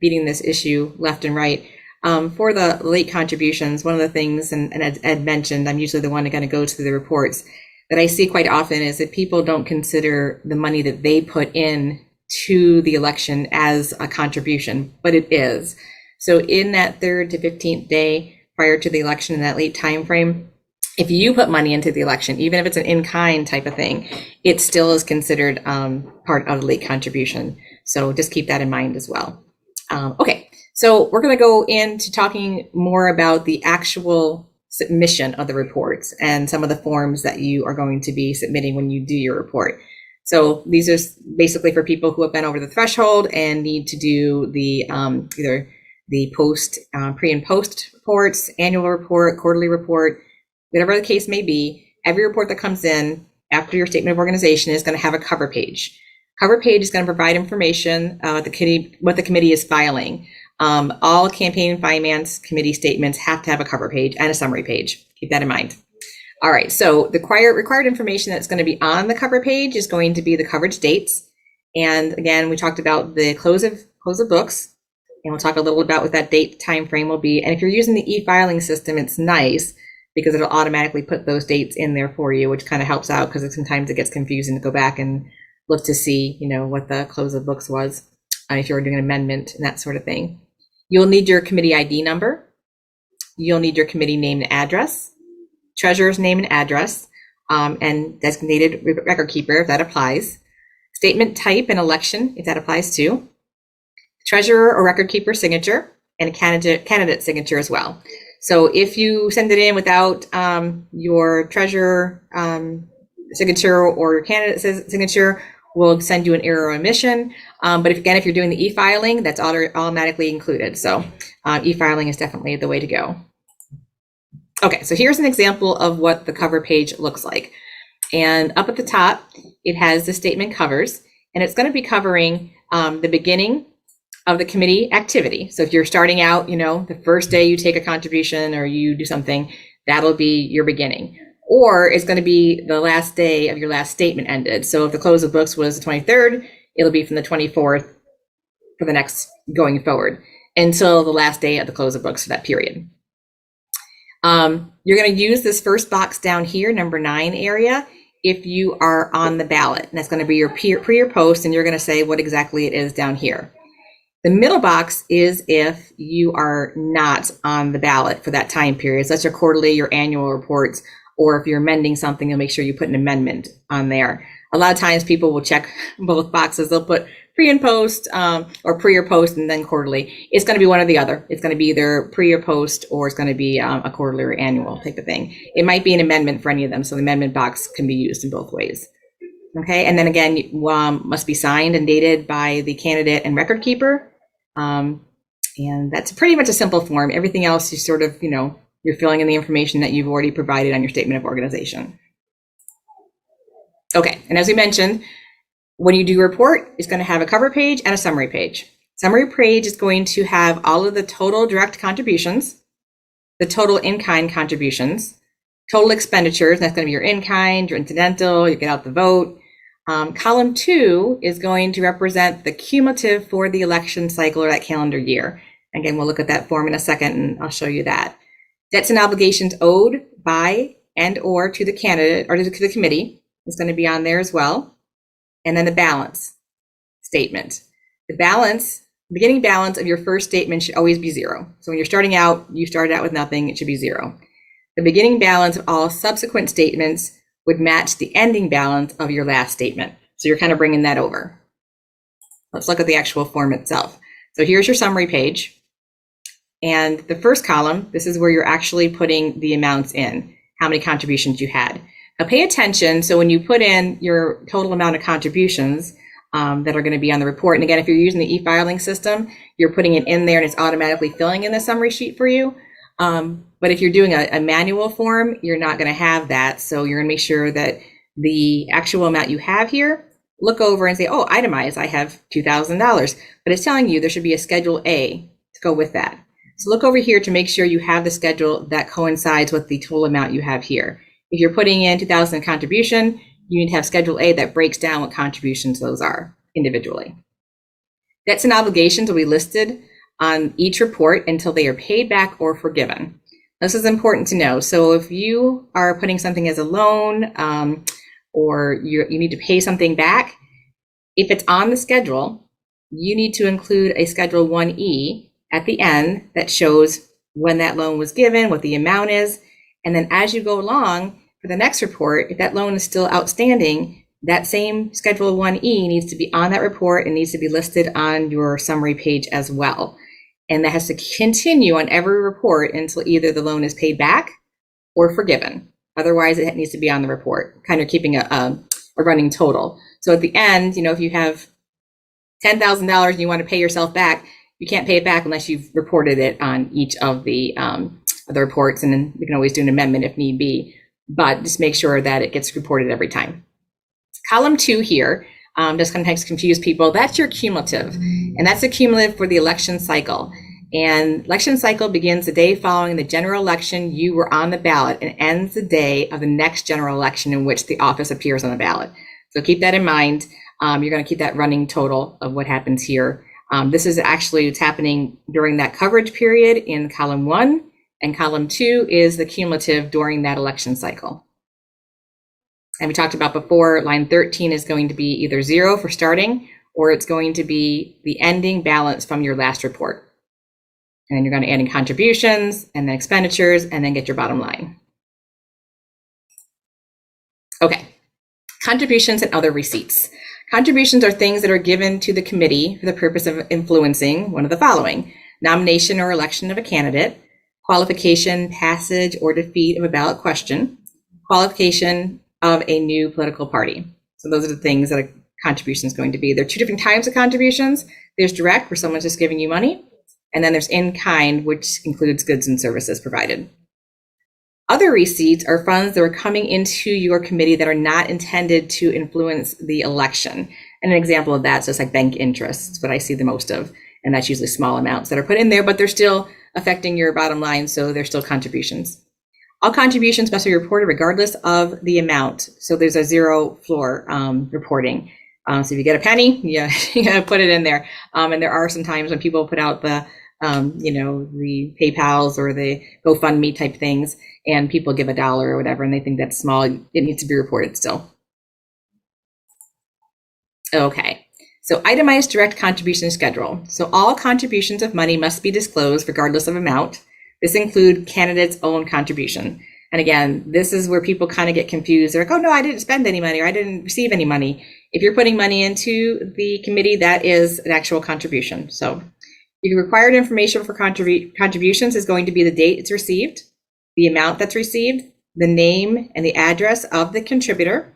beating this issue left and right. For the late contributions, one of the things, and Ed mentioned, I'm usually the one going to go through the reports, that I see quite often is that people don't consider the money that they put in to the election as a contribution, but it is. So in that 3rd to 15th day prior to the election, in that late time frame, if you put money into the election, even if it's an in-kind type of thing, it still is considered part of the late contribution. So just keep that in mind as well. Okay. So we're going to go into talking more about the actual submission of the reports and some of the forms that you are going to be submitting when you do your report. So these are basically for people who have been over the threshold and need to do the either the pre and post reports, annual report, quarterly report, whatever the case may be. Every report that comes in after your statement of organization is going to have a cover page. Cover page is going to provide information what the committee is filing. All campaign finance committee statements have to have a cover page and a summary page. Keep that in mind. All right, so the required information that's going to be on the cover page is going to be the coverage dates. And again, we talked about the close of books, and we'll talk a little about what that date time frame will be. And if you're using the e-filing system, it's nice because it'll automatically put those dates in there for you, which kind of helps out because sometimes it gets confusing to go back and look to see, what the close of books was, if you were doing an amendment and that sort of thing. You'll need your committee ID number. You'll need your committee name and address, treasurer's name and address, and designated record keeper, if that applies. Statement type and election, if that applies too. Treasurer or record keeper signature, and a candidate signature as well. So if you send it in without your treasurer signature or your candidate signature, we'll send you an error or omission. But if you're doing the e-filing, that's automatically included. So e-filing is definitely the way to go. Okay, so here's an example of what the cover page looks like. And up at the top, it has the statement covers, and it's going to be covering the beginning of the committee activity. So if you're starting out, the first day you take a contribution or you do something, that'll be your beginning. Or it's going to be the last day of your last statement ended. So if the close of books was the 23rd, it'll be from the 24th for the next going forward until the last day of the close of books for that period. You're going to use this first box down here, number 9 area, if you are on the ballot. And that's going to be your pre or post, and you're going to say what exactly it is down here. The middle box is if you are not on the ballot for that time period. So that's your quarterly, your annual reports, or if you're amending something, you'll make sure you put an amendment on there. A lot of times people will check both boxes. They'll put pre and post, or pre or post and then quarterly. It's going to be one or the other. It's going to be either pre or post, or it's going to be a quarterly or annual type of thing. It might be an amendment for any of them. So the amendment box can be used in both ways. Okay, and then again, must be signed and dated by the candidate and record keeper. And that's pretty much a simple form. Everything else you sort of, you're filling in the information that you've already provided on your statement of organization. Okay, and as we mentioned, when you do a report, it's going to have a cover page and a summary page. Summary page is going to have all of the total direct contributions, the total in-kind contributions, total expenditures, and that's going to be your in-kind, your incidental, you get out the vote. Column 2 is going to represent the cumulative for the election cycle or that calendar year. Again, we'll look at that form in a second, and I'll show you that. Debts and obligations owed by and or to the candidate or to the committee is going to be on there as well. And then the balance statement. The beginning balance of your first statement should always be 0. So when you're starting out, you started out with nothing, it should be 0. The beginning balance of all subsequent statements would match the ending balance of your last statement. So you're kind of bringing that over. Let's look at the actual form itself. So here's your summary page. And the first column, this is where you're actually putting the amounts in, how many contributions you had. Now pay attention. So when you put in your total amount of contributions that are going to be on the report, and again, if you're using the e-filing system, you're putting it in there and it's automatically filling in the summary sheet for you. But if you're doing a manual form, you're not going to have that. So you're going to make sure that the actual amount you have here, look over and say, oh, itemized, I have $2,000. But it's telling you there should be a Schedule A to go with that. So look over here to make sure you have the schedule that coincides with the total amount you have here. If you're putting in 2,000 contribution, you need to have Schedule A that breaks down what contributions those are individually. Debts and obligations will be listed on each report until they are paid back or forgiven. This is important to know. So if you are putting something as a loan or you need to pay something back, if it's on the schedule, you need to include a Schedule 1E at the end that shows when that loan was given, what the amount is. And then as you go along for the next report, if that loan is still outstanding, that same Schedule 1E needs to be on that report and needs to be listed on your summary page as well. And that has to continue on every report until either the loan is paid back or forgiven. Otherwise, it needs to be on the report, kind of keeping a running total. So at the end, if you have $10,000 and you want to pay yourself back, you can't pay it back unless you've reported it on each of the reports. And then you can always do an amendment if need be, but just make sure that it gets reported every time. Column 2 here, just sometimes confuse people. That's your cumulative, and that's the cumulative for the election cycle. And election cycle begins the day following the general election you were on the ballot and ends the day of the next general election in which the office appears on the ballot. So keep that in mind. You're going to keep that running total of what happens here. This is actually what's happening during that coverage period in column 1, and column 2 is the cumulative during that election cycle. And we talked about before, line 13 is going to be either 0 for starting, or it's going to be the ending balance from your last report. And then you're going to add in contributions and then expenditures and then get your bottom line. Okay, contributions and other receipts. Contributions are things that are given to the committee for the purpose of influencing one of the following: nomination or election of a candidate, qualification, passage, or defeat of a ballot question, qualification of a new political party. So those are the things that a contribution is going to be. There are two different types of contributions. There's direct, where someone's just giving you money, and then there's in kind, which includes goods and services provided. Other receipts are funds that are coming into your committee that are not intended to influence the election. And an example of that is just like bank interest, what I see the most of. And that's usually small amounts that are put in there, but they're still affecting your bottom line, so they're still contributions. All contributions must be reported regardless of the amount. So there's a zero floor reporting. So if you get a penny, you gotta put it in there. And there are some times when people put out the the PayPals or the GoFundMe type things, and people give $1 or whatever, and they think that's small. It needs to be reported still. Okay, so itemized direct contribution schedule. So all contributions of money must be disclosed regardless of amount. This includes candidates' own contribution. And again, this is where people kind of get confused. They're like, oh no, I didn't spend any money, or I didn't receive any money. If you're putting money into the committee, that is an actual contribution. So the required information for contributions is going to be the date it's received, the amount that's received, the name and the address of the contributor,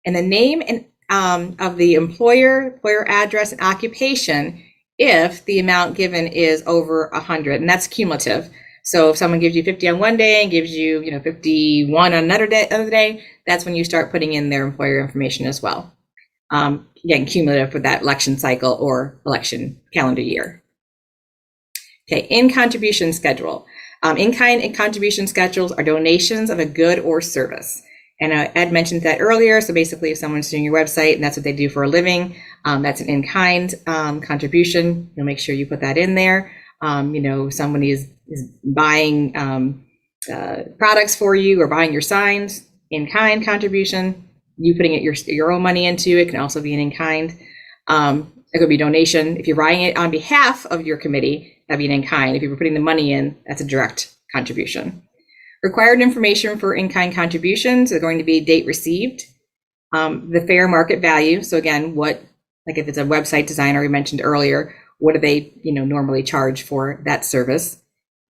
and the name and of the employer address and occupation if the amount given is over 100, and that's cumulative. So if someone gives you 50 on one day and gives you 51 on another day, that's when you start putting in their employer information as well. Again, cumulative for that election cycle or election calendar year. Okay, in-contribution schedule. In-kind and contribution schedules are donations of a good or service. And Ed mentioned that earlier. So basically, if someone's doing your website and that's what they do for a living, that's an in-kind contribution. You'll make sure you put that in there. Somebody is buying products for you or buying your signs, in-kind contribution. You putting your own money into it can also be an in-kind. It could be donation. If you're buying it on behalf of your committee, that'd be an in-kind. If you're putting the money in, that's a direct contribution. Required information for in-kind contributions are going to be date received, the fair market value. So again, like if it's a website designer we mentioned earlier, what do they normally charge for that service?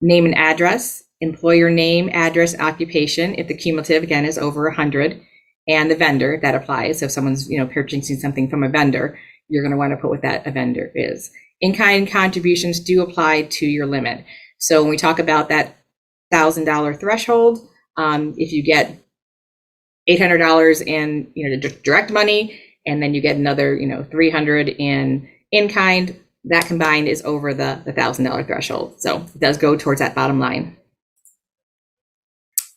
Name and address, employer name, address, occupation, if the cumulative again is over 100, and the vendor that applies. So if someone's purchasing something from a vendor, you're going to want to put what that vendor is. In-kind contributions do apply to your limit. So when we talk about that $1,000 threshold, if you get $800 in direct money, and then you get another $300 in kind, that combined is over the $1,000 threshold. So it does go towards that bottom line.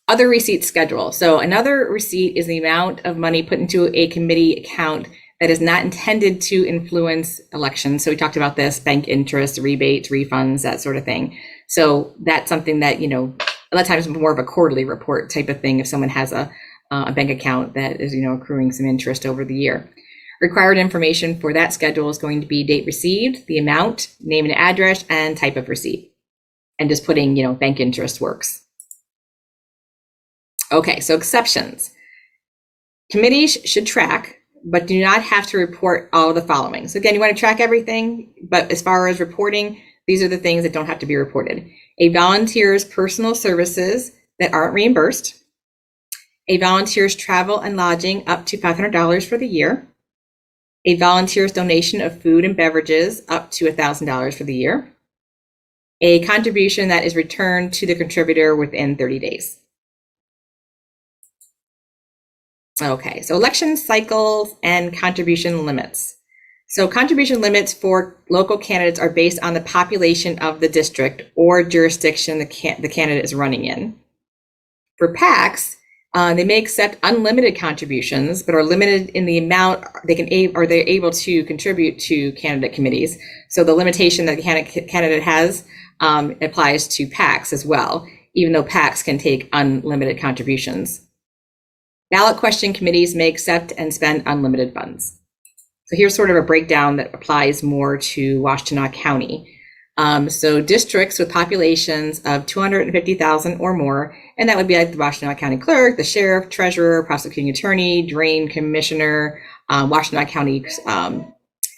Other receipt schedule. So another receipt is the amount of money put into a committee account that is not intended to influence elections. So we talked about this, bank interest, rebates, refunds, that sort of thing. So that's something that, a lot of times more of a quarterly report type of thing if someone has a bank account that is, accruing some interest over the year. Required information for that schedule is going to be date received, the amount, name and address, and type of receipt. And just putting, bank interest works. Okay, so exceptions. Committees should track, but do not have to report all of the following. So again, you want to track everything, but as far as reporting, these are the things that don't have to be reported. A volunteer's personal services that aren't reimbursed. A volunteer's travel and lodging up to $500 for the year. A volunteer's donation of food and beverages up to $1,000 for the year. A contribution that is returned to the contributor within 30 days. Okay, so election cycles and contribution limits. So contribution limits for local candidates are based on the population of the district or jurisdiction the candidate is running in. For PACs, they may accept unlimited contributions, but are limited in the amount they're able to contribute to candidate committees. So the limitation that the candidate has applies to PACs as well, even though PACs can take unlimited contributions. Ballot question committees may accept and spend unlimited funds. So here's sort of a breakdown that applies more to Washtenaw County. So districts with populations of 250,000 or more, and that would be like the Washtenaw County Clerk, the Sheriff, Treasurer, Prosecuting Attorney, Drain Commissioner, Washtenaw County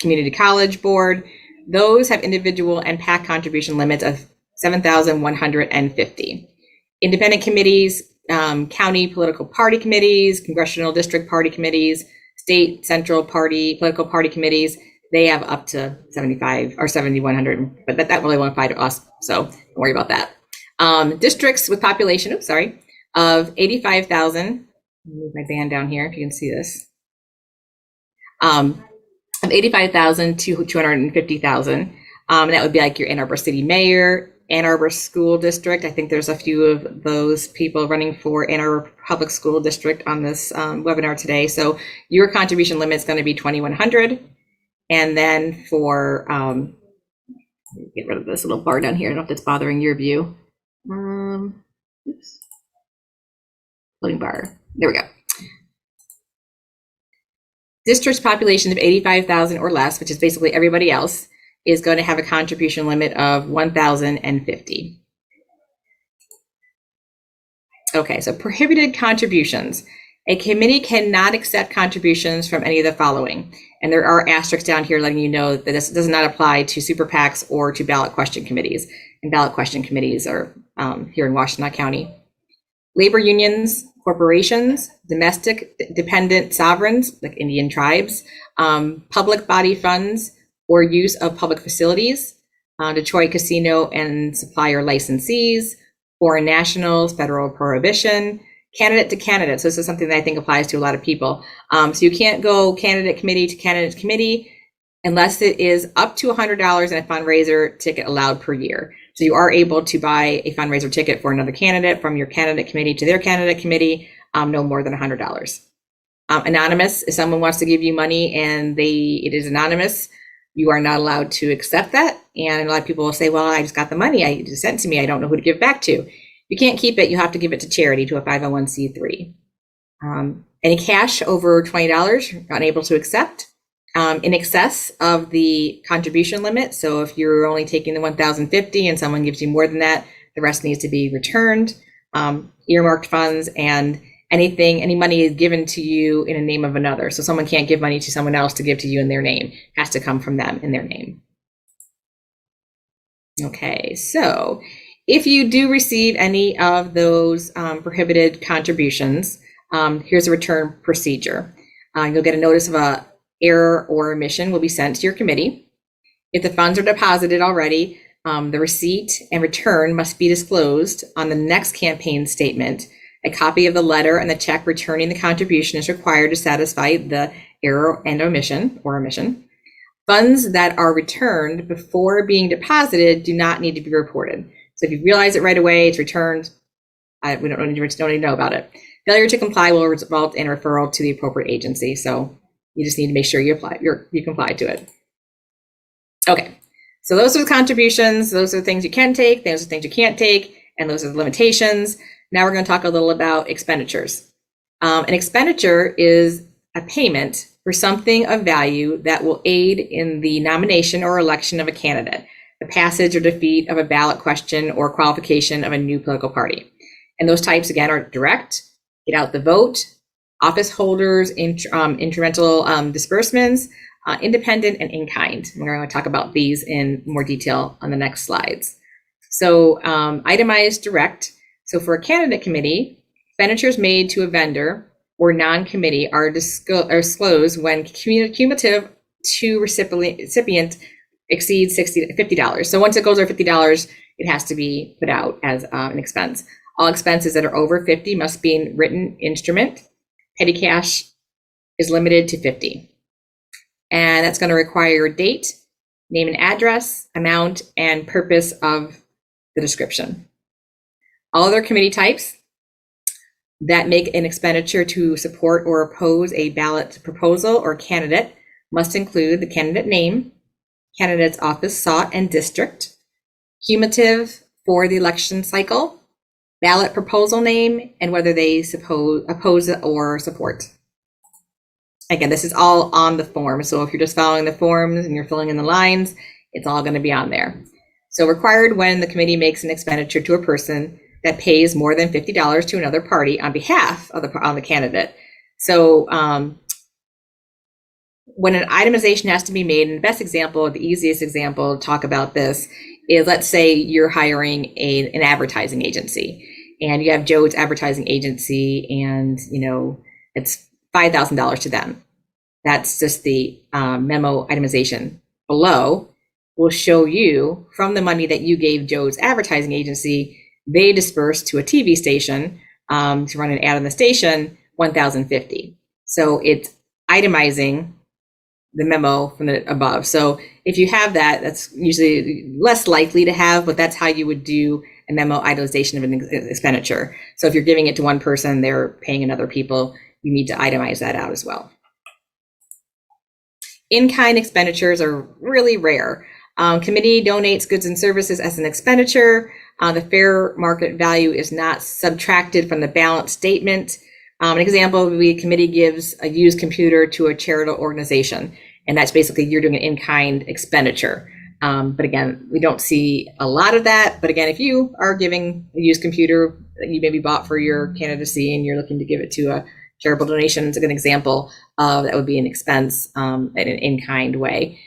Community College Board. Those have individual and PAC contribution limits of 7,150. Independent committees, county political party committees, congressional district party committees, state central party political party committees, they have up to 75 or 7,100, but that really won't apply to us, so don't worry about that. Districts with population, of 85,000. Move my band down here if you can see this. Of 85,000 to 250,000. That would be like your Ann Arbor City Mayor, Ann Arbor School District. I think there's a few of those people running for Ann Arbor Public School District on this webinar today. So your contribution limit is going to be 2,100. And then for, get rid of this little bar down here. I don't know if that's bothering your view. Oops. Loading bar. There we go. District's population of 85,000 or less, which is basically everybody else, is going to have a contribution limit of 1,050. Okay, so prohibited contributions. A committee cannot accept contributions from any of the following. And there are asterisks down here letting you know that this does not apply to super PACs or to ballot question committees. And ballot question committees are here in Washtenaw County. Labor unions, corporations, domestic dependent sovereigns, like Indian tribes, public body funds, or use of public facilities, Detroit casino and supplier licensees, foreign nationals, federal prohibition, candidate to candidate. So this is something that I think applies to a lot of people. So you can't go candidate committee to candidate committee unless it is up to $100 in a fundraiser ticket allowed per year. So you are able to buy a fundraiser ticket for another candidate from your candidate committee to their candidate committee, no more than $100. Anonymous, if someone wants to give you money and it is anonymous, you are not allowed to accept that. And a lot of people will say, well, I just got the money, I just sent it to me, I don't know who to give back to. You can't keep it, you have to give it to charity, to a 501c3. Any cash over $20, you're unable to accept. In excess of the contribution limit, so if you're only taking the 1,050 and someone gives you more than that, the rest needs to be returned. Earmarked funds and any money is given to you in the name of another. So someone can't give money to someone else to give to you in their name. It has to come from them in their name. Okay, so if you do receive any of those prohibited contributions, here's a return procedure. You'll get a notice of a error or omission will be sent to your committee. If the funds are deposited already, the receipt and return must be disclosed on the next campaign statement. A copy of the letter and the check returning the contribution is required to satisfy the error and omission. Funds that are returned before being deposited do not need to be reported. So if you realize it right away, it's returned, we don't need to know about it. Failure to comply will result in referral to the appropriate agency. So you just need to make sure you comply to it. Okay, so those are the contributions. Those are the things you can take. Those are the things you can't take. And those are the limitations. Now we're going to talk a little about expenditures. An expenditure is a payment for something of value that will aid in the nomination or election of a candidate, the passage or defeat of a ballot question or qualification of a new political party. And those types, again, are direct, get out the vote, office holders, instrumental disbursements, independent, and in-kind. We're going to talk about these in more detail on the next slides. So itemized direct. So for a candidate committee, expenditures made to a vendor or non-committee are disclosed when cumulative to recipient exceeds $50. So once it goes over $50, it has to be put out as an expense. All expenses that are over 50 must be in written instrument. Petty cash is limited to 50. And that's going to require your date, name and address, amount, and purpose of the description. All other committee types that make an expenditure to support or oppose a ballot proposal or candidate must include the candidate name, candidate's office sought and district, cumulative for the election cycle, ballot proposal name, and whether they oppose or support. Again, this is all on the form. So if you're just following the forms and you're filling in the lines, it's all going to be on there. So required when the committee makes an expenditure to a person that pays more than $50 to another party on behalf of the candidate. So when an itemization has to be made, and the best example, the easiest example to talk about this is, let's say you're hiring an advertising agency, and you have Joe's advertising agency, and it's $5,000 to them. That's just the memo itemization. Below will show you from the money that you gave Joe's advertising agency, they dispersed to a TV station to run an ad on the station, $1,050. So it's itemizing the memo from the above. So if you have that, that's usually less likely to have, but that's how you would do a memo itemization of an expenditure. So if you're giving it to one person, they're paying another people, you need to itemize that out as well. In-kind expenditures are really rare. Committee donates goods and services as an expenditure. The fair market value is not subtracted from the balance statement. An example would be a committee gives a used computer to a charitable organization, and that's basically you're doing an in-kind expenditure. But again, we don't see a lot of that. But again, if you are giving a used computer that you maybe bought for your candidacy and you're looking to give it to a charitable donation, it's a good example of that would be an expense in an in-kind way.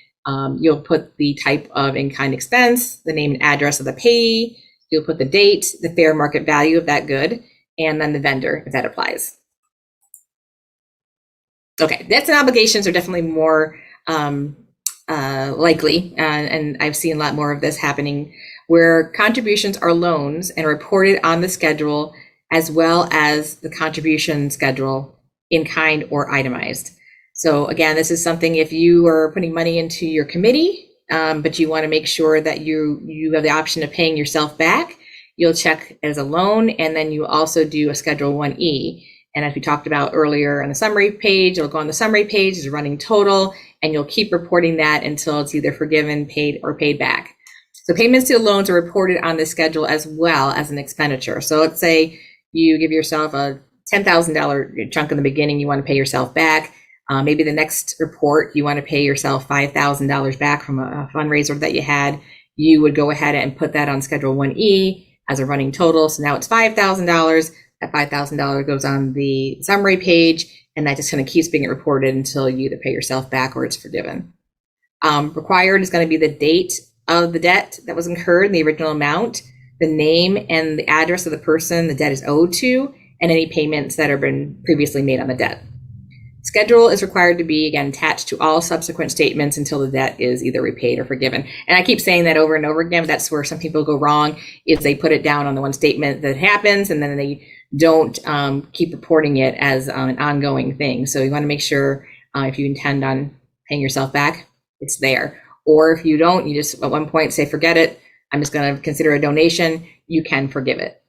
You'll put the type of in-kind expense, the name and address of the payee, you'll put the date, the fair market value of that good, and then the vendor, if that applies. Okay, debts and obligations are definitely more likely, and I've seen a lot more of this happening, where contributions are loans and reported on the schedule, as well as the contribution schedule in kind or itemized. So again, this is something if you are putting money into your committee, but you want to make sure that you have the option of paying yourself back, you'll check as a loan, and then you also do a Schedule 1E. And as we talked about earlier on the summary page, it'll go on the summary page as a running total, and you'll keep reporting that until it's either forgiven, paid, or paid back. So payments to loans are reported on the schedule as well as an expenditure. So let's say you give yourself a $10,000 chunk in the beginning, you want to pay yourself back. Maybe the next report, you want to pay yourself $5,000 back from a fundraiser that you had. You would go ahead and put that on Schedule 1E as a running total. So now it's $5,000. That $5,000 goes on the summary page, and that just kind of keeps being reported until you either pay yourself back or it's forgiven. Required is going to be the date of the debt that was incurred in the original amount, the name and the address of the person the debt is owed to, and any payments that have been previously made on the debt. Schedule is required to be, again, attached to all subsequent statements until the debt is either repaid or forgiven. And I keep saying that over and over again, but that's where some people go wrong, is they put it down on the one statement that happens, and then they don't keep reporting it as an ongoing thing. So you want to make sure if you intend on paying yourself back, it's there. Or if you don't, you just at one point say, forget it, I'm just going to consider a donation, you can forgive it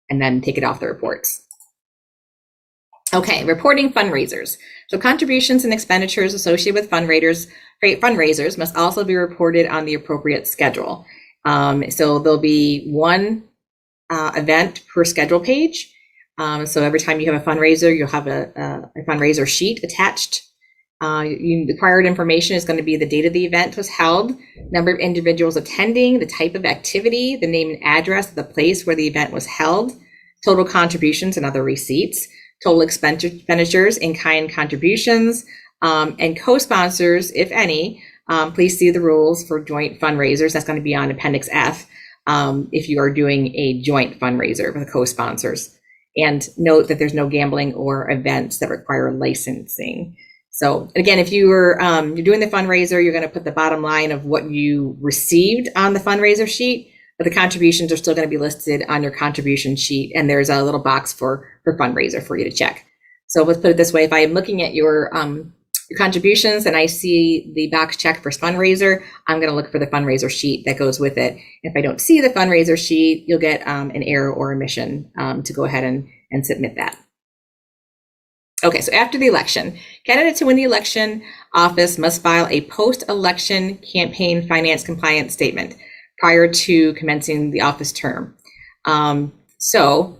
and then take it off the reports. Okay, reporting fundraisers. So contributions and expenditures associated with fundraisers must also be reported on the appropriate schedule. So there'll be one event per schedule page. So every time you have a fundraiser, you'll have a fundraiser sheet attached. The required information is going to be the date of the event was held, number of individuals attending, the type of activity, the name and address of the place where the event was held, total contributions and other receipts, total expenditures, in-kind contributions, and co-sponsors, if any. Please see the rules for joint fundraisers. That's going to be on Appendix F if you are doing a joint fundraiser with co-sponsors. And note that there's no gambling or events that require licensing. So again, if you're doing the fundraiser, you're going to put the bottom line of what you received on the fundraiser sheet, but the contributions are still going to be listed on your contribution sheet, and there's a little box for fundraiser for you to check. So let's put it this way: if I am looking at your contributions and I see the box check for fundraiser, I'm going to look for the fundraiser sheet that goes with it. If I don't see the fundraiser sheet, you'll get an error or omission to go ahead and submit that. Okay, so after the election, candidates who win the election office must file a post-election campaign finance compliance statement prior to commencing the office term. So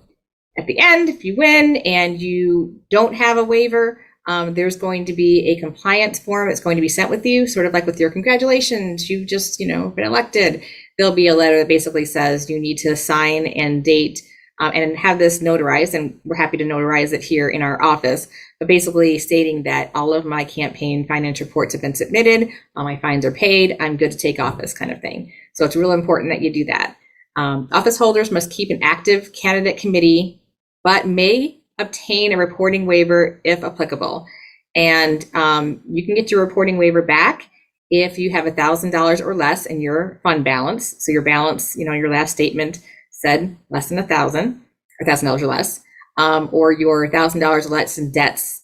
at the end, if you win and you don't have a waiver, there's going to be a compliance form that's going to be sent with you, sort of like with your congratulations, you just, been elected. There'll be a letter that basically says you need to sign and date and have this notarized, and we're happy to notarize it here in our office, but basically stating that all of my campaign finance reports have been submitted, all my fines are paid, I'm good to take office kind of thing. So it's real important that you do that. Office holders must keep an active candidate committee, but may obtain a reporting waiver if applicable. And you can get your reporting waiver back if you have $1,000 or less in your fund balance. So your balance, your last statement said less than $1,000 or $1,000 or less, or your $1,000 or less in debts.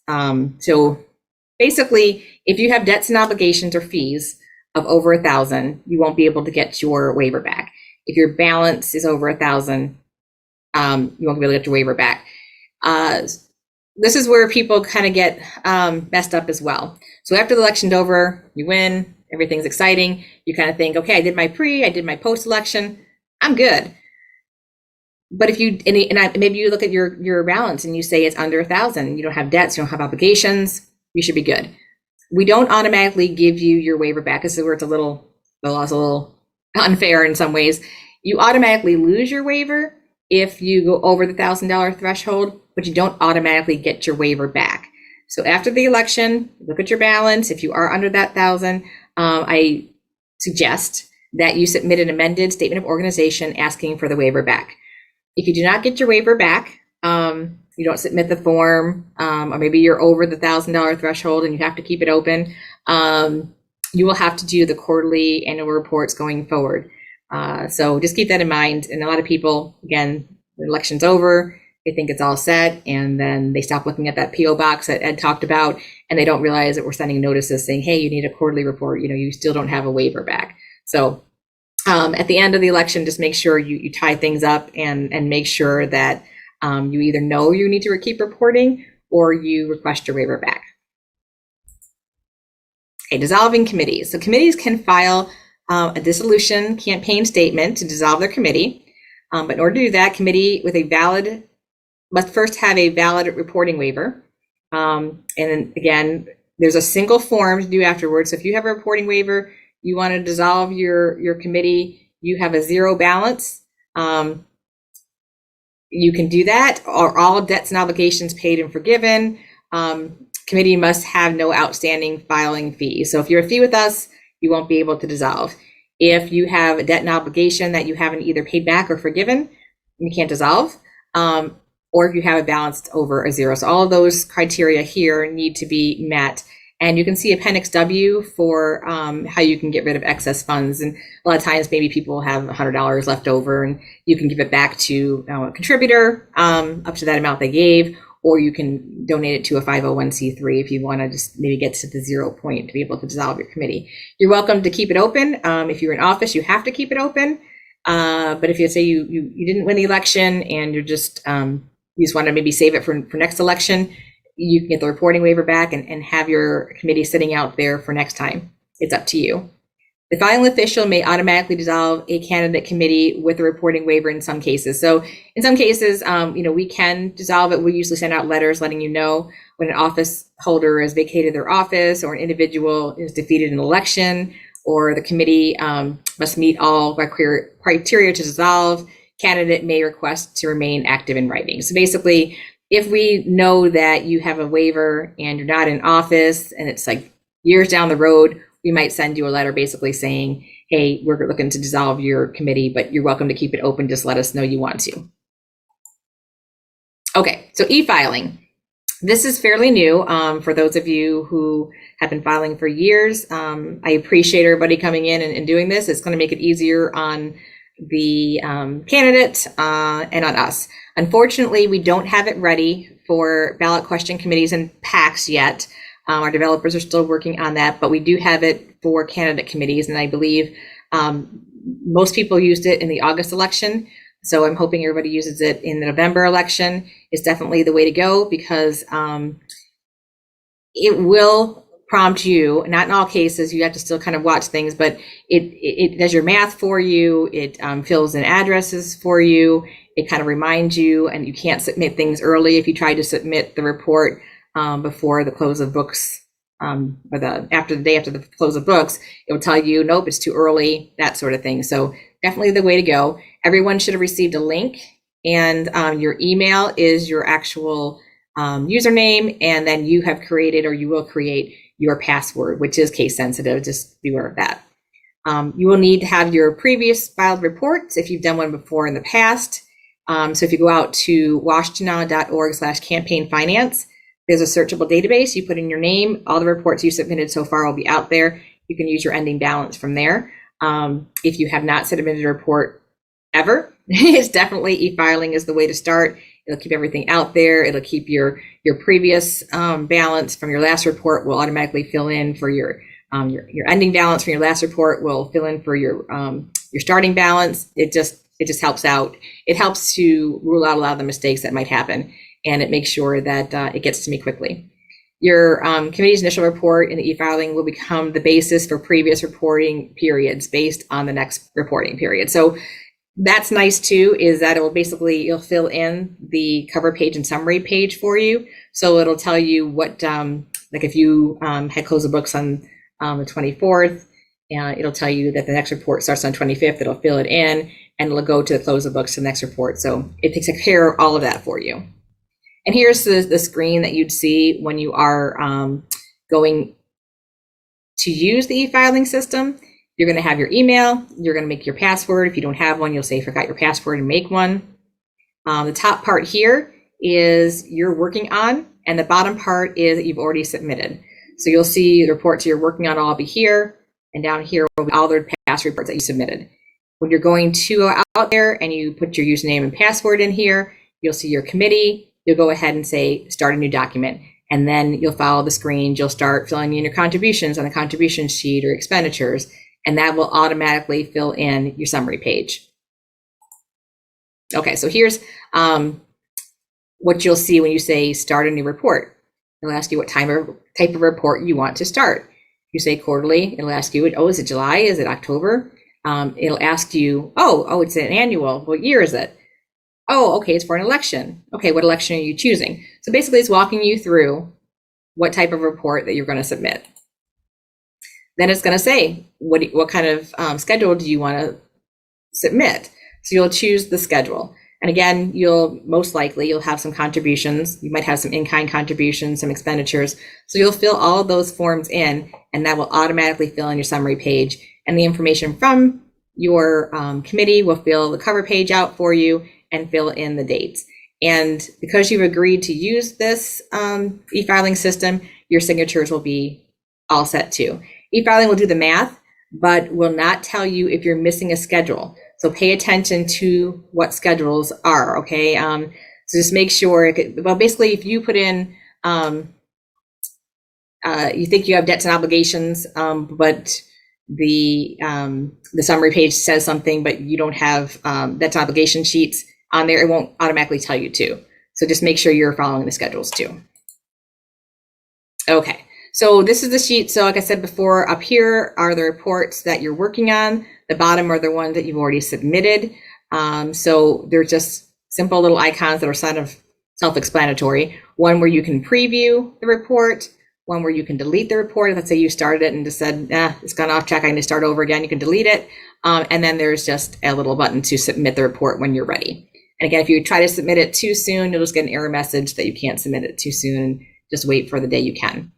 So basically, if you have debts and obligations or fees of over $1,000, you won't be able to get your waiver back. If your balance is over $1,000, you won't be able to get your waiver back. This is where people kind of get messed up as well. So after the election's over, you win, everything's exciting. You kind of think, okay, I did my post-election, I'm good. But if you, maybe you look at your balance and you say it's under $1,000, you don't have debts, you don't have obligations, you should be good. We don't automatically give you your waiver back. This is where it's a little unfair in some ways. You automatically lose your waiver if you go over the $1,000 threshold, but you don't automatically get your waiver back. So after the election, look at your balance. If you are under that $1,000, I suggest that you submit an amended statement of organization asking for the waiver back. If you do not get your waiver back, you don't submit the form, or maybe you're over the $1,000 threshold and you have to keep it open, you will have to do the quarterly annual reports going forward. So just keep that in mind. And a lot of people, again, the election's over, they think it's all set, and then they stop looking at that PO box that Ed talked about, and they don't realize that we're sending notices saying, hey, you need a quarterly report, you still don't have a waiver back. So at the end of the election, just make sure you tie things up and make sure that you either know you need to keep reporting or you request your waiver back. Okay, dissolving committees. So committees can file a dissolution campaign statement to dissolve their committee. But in order to do that, committee must first have a valid reporting waiver. And then again, there's a single form to do afterwards. So if you have a reporting waiver, you want to dissolve your committee, you have a zero balance, you can do that, or all debts and obligations paid and forgiven. Committee must have no outstanding filing fees. So if you're a fee with us, you won't be able to dissolve. If you have a debt and obligation that you haven't either paid back or forgiven, you can't dissolve. Or if you have a balance over a zero. So all of those criteria here need to be met. And you can see Appendix W for how you can get rid of excess funds. And a lot of times, maybe people have $100 left over, and you can give it back to a contributor up to that amount they gave, or you can donate it to a 501c3 if you want to just maybe get to the 0 point to be able to dissolve your committee. You're welcome to keep it open. If you're in office, you have to keep it open. But if you say you didn't win the election and you just want to maybe save it for next election, you can get the reporting waiver back and have your committee sitting out there for next time. It's up to you. The filing official may automatically dissolve a candidate committee with a reporting waiver in some cases. So in some cases, we can dissolve it. We usually send out letters letting you know when an office holder has vacated their office, or an individual is defeated in an election, or the committee must meet all criteria to dissolve. Candidate may request to remain active in writing. So basically, if we know that you have a waiver and you're not in office and it's like years down the road, we might send you a letter basically saying, hey, we're looking to dissolve your committee, but you're welcome to keep it open. Just let us know you want to. Okay, so e-filing. This is fairly new for those of you who have been filing for years. I appreciate everybody coming in and doing this. It's going to make it easier on the candidate and on us. Unfortunately, we don't have it ready for ballot question committees and PACs yet. Our developers are still working on that, but we do have it for candidate committees, and I believe most people used it in the August election. So I'm hoping everybody uses it in the November election. It's definitely the way to go, because it will prompt you, not in all cases, you have to still kind of watch things, but it does your math for you. It fills in addresses for you. It kind of reminds you, and you can't submit things early. If you try to submit the report before the close of books, or after the day after the close of books, it will tell you, nope, it's too early, that sort of thing. So definitely the way to go. Everyone should have received a link and your email is your actual username, and then you have created or you will create your password, which is case sensitive. Just be aware of that. You will need to have your previous filed reports if you've done one before in the past. So if you go out to washtenaw.org/campaign finance, there's a searchable database. You put in your name, all the reports you submitted so far will be out there. You can use your ending balance from there. If you have not submitted a report ever, it's definitely e-filing is the way to start. It'll keep everything out there. It'll keep your previous balance from your last report will automatically fill in for your ending balance from your last report will fill in for your starting balance. It just helps out. It helps to rule out a lot of the mistakes that might happen, and it makes sure that it gets to me quickly. Your committee's initial report in the e-filing will become the basis for previous reporting periods based on the next reporting period. So that's nice too, is that you'll fill in the cover page and summary page for you. So it'll tell you what, like if you had closed the books on the 24th, it'll tell you that the next report starts on 25th. It'll fill it in and it'll go to the close of books to the next report. So it takes care of all of that for you. And here's the screen that you'd see when you are going to use the e-filing system. You're going to have your email. You're going to make your password. If you don't have one, you'll say forgot your password and make one. The top part here is you're working on, and the bottom part is that you've already submitted. So you'll see the reports you're working on will all be here, and down here will be all the past reports that you submitted. When you're going to go out there and you put your username and password in here, you'll see your committee. You'll go ahead and say start a new document, and then you'll follow the screens. You'll start filling in your contributions on the contribution sheet or expenditures, and that will automatically fill in your summary page. Okay, so here's what you'll see when you say start a new report. It'll ask you what type of report you want to start. If you say quarterly, it'll ask you, oh, is it July? Is it October? It'll ask you, oh, it's an annual. What year is it? Oh, okay, it's for an election. Okay, what election are you choosing? So basically it's walking you through what type of report that you're going to submit. Then it's going to say, what kind of schedule do you want to submit? So you'll choose the schedule. And again, you'll have some contributions. You might have some in-kind contributions, some expenditures. So you'll fill all of those forms in, and that will automatically fill in your summary page. And the information from your committee will fill the cover page out for you and fill in the dates. And because you've agreed to use this e-filing system, your signatures will be all set too. E-filing will do the math, but will not tell you if you're missing a schedule. So pay attention to what schedules are, okay? So just make sure, basically if you put in, you think you have debts and obligations, but the summary page says something, but you don't have debts and obligation sheets on there, it won't automatically tell you to. So just make sure you're following the schedules too. Okay. So this is the sheet. So like I said before, up here are the reports that you're working on. The bottom are the ones that you've already submitted. So they're just simple little icons that are kind of self-explanatory. One where you can preview the report, one where you can delete the report. Let's say you started it and just said, it's gone off track, I need to start over again. You can delete it. And then there's just a little button to submit the report when you're ready. And again, if you try to submit it too soon, you'll just get an error message that you can't submit it too soon, and just wait for the day you can.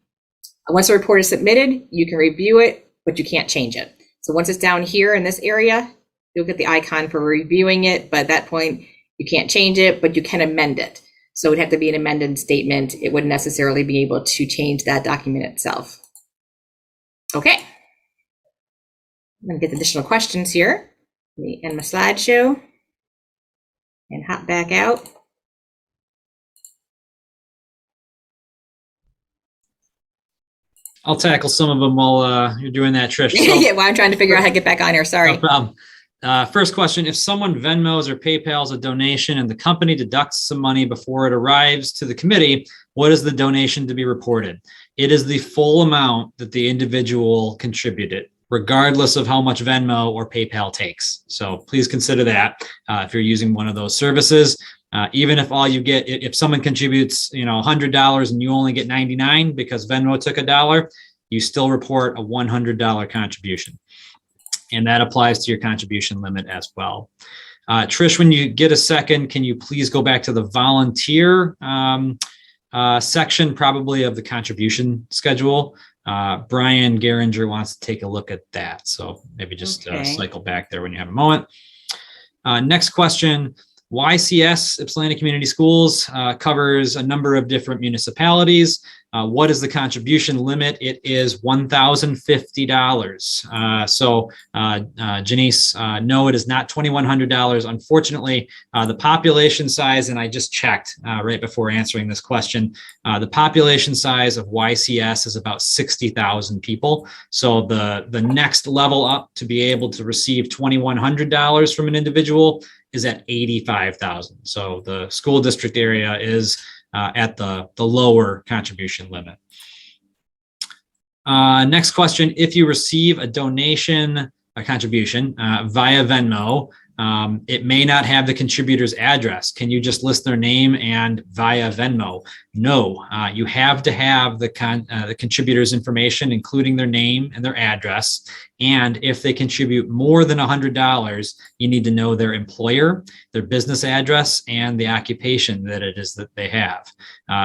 Once the report is submitted, you can review it, but you can't change it. So once it's down here in this area, you'll get the icon for reviewing it, but at that point, you can't change it, but you can amend it. So it'd have to be an amended statement. It wouldn't necessarily be able to change that document itself. Okay. I'm gonna get the additional questions here. Let me end my slideshow and hop back out. I'll tackle some of them while you're doing that, Trish. So, yeah, well, I'm trying to figure out how to get back on here. Sorry. No problem. First question, if someone Venmos or PayPals a donation and the company deducts some money before it arrives to the committee, what is the donation to be reported? It is the full amount that the individual contributed, regardless of how much Venmo or PayPal takes. So please consider that if you're using one of those services. Even if all you get, if someone contributes, $100 and you only get 99 because Venmo took $1, you still report a $100 contribution. And that applies to your contribution limit as well. Trish, when you get a second, can you please go back to the volunteer section, probably of the contribution schedule? Brian Geringer wants to take a look at that. So maybe just cycle back there when you have a moment. Next question. YCS, Ypsilanti Community Schools, covers a number of different municipalities. What is the contribution limit? It is $1,050. So Janice, no, it is not $2,100. Unfortunately, the population size, and I just checked right before answering this question, the population size of YCS is about 60,000 people. So the next level up to be able to receive $2,100 from an individual is at 85,000. So the school district area is at the lower contribution limit. Next question, if you receive a donation, a contribution via Venmo, it may not have the contributor's address. Can you just list their name and via Venmo? No, you have to have the contributor's information, including their name and their address. And if they contribute more than $100, you need to know their employer, their business address, and the occupation that it is that they have.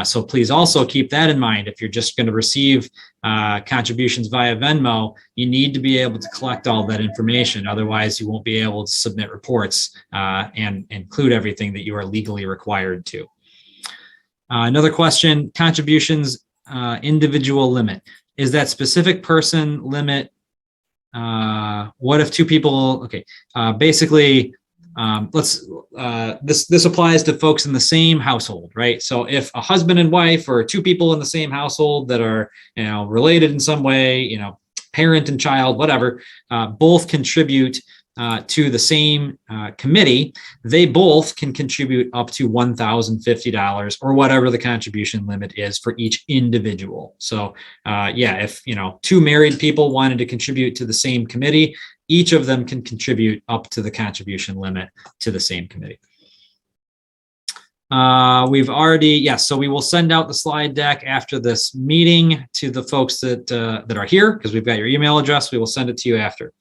So please also keep that in mind. If you're just going to receive contributions via Venmo, you need to be able to collect all that information. Otherwise, you won't be able to submit reports and include everything that you are legally required to. Another question, contributions individual limit. Is that specific person limit? What if two people, okay, basically, this applies to folks in the same household, right? So if a husband and wife or two people in the same household that are, related in some way, parent and child, whatever, both contribute to the same committee, they both can contribute up to $1,050 or whatever the contribution limit is for each individual. So if two married people wanted to contribute to the same committee, each of them can contribute up to the contribution limit to the same committee. We've already, so we will send out the slide deck after this meeting to the folks that are here, because we've got your email address. We will send it to you after.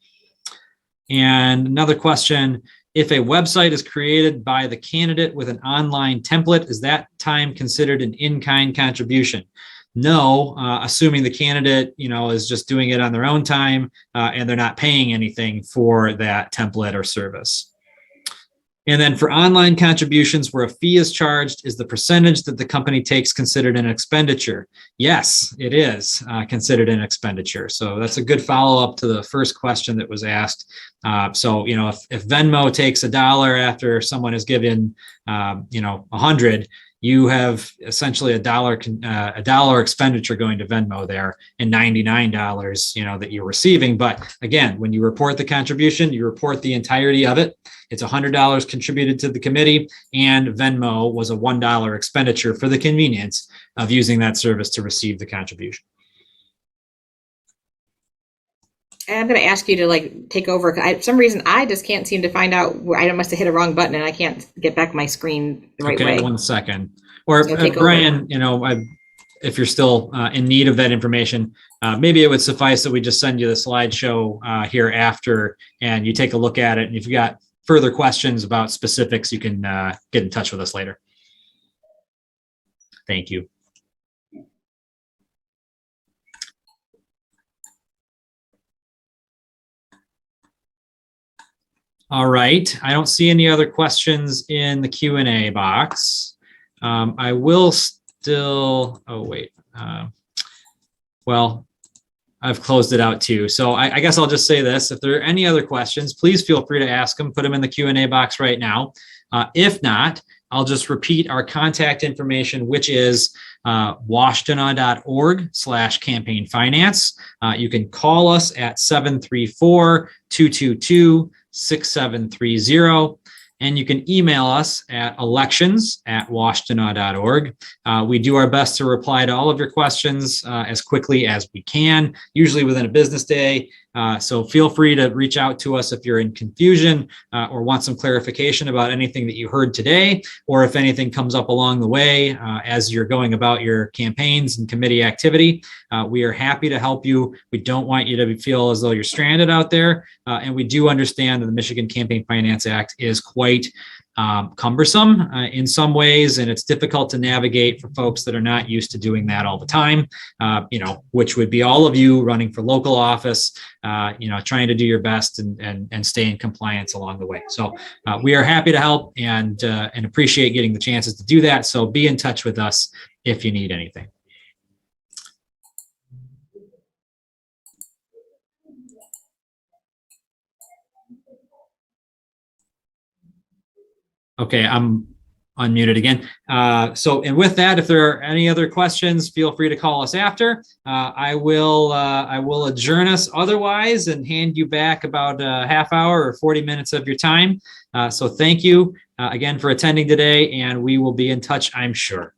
And another question, if a website is created by the candidate with an online template, is that time considered an in-kind contribution? No, assuming the candidate, is just doing it on their own time and they're not paying anything for that template or service. And then for online contributions where a fee is charged, is the percentage that the company takes considered an expenditure? Yes, it is considered an expenditure. So that's a good follow-up to the first question that was asked. So, if Venmo takes $1 after someone has given, 100, you have essentially a dollar expenditure going to Venmo there and $99, that you're receiving. But again, when you report the contribution, you report the entirety of it. It's $100 contributed to the committee, and Venmo was a $1 expenditure for the convenience of using that service to receive the contribution. And I'm going to ask you to take over. For some reason, I just can't seem to find out where I must have hit a wrong button and I can't get back my screen the right way. Okay, 1 second. Or Brian, if you're still in need of that information, maybe it would suffice that we just send you the slideshow here after, and you take a look at it. And if you got further questions about specifics, you can get in touch with us later. Thank you. All right, I don't see any other questions in the Q&A box. I will still, well, I've closed it out too. So I guess I'll just say this. If there are any other questions, please feel free to ask them, put them in the Q&A box right now. If not, I'll just repeat our contact information, which is washtenaw.org/campaign finance. You can call us at 734-222-6730. And you can email us at elections@washtenaw.org. We do our best to reply to all of your questions as quickly as we can, usually within a business day. So feel free to reach out to us if you're in confusion or want some clarification about anything that you heard today, or if anything comes up along the way as you're going about your campaigns and committee activity. We are happy to help you. We don't want you to feel as though you're stranded out there. And we do understand that the Michigan Campaign Finance Act is quite cumbersome in some ways, and it's difficult to navigate for folks that are not used to doing that all the time, which would be all of you running for local office, trying to do your best and stay in compliance along the way. So we are happy to help and appreciate getting the chances to do that. So be in touch with us if you need anything. Okay, I'm unmuted again. And with that, if there are any other questions, feel free to call us after. I will adjourn us otherwise and hand you back about a half hour or 40 minutes of your time. So thank you again for attending today, and we will be in touch, I'm sure.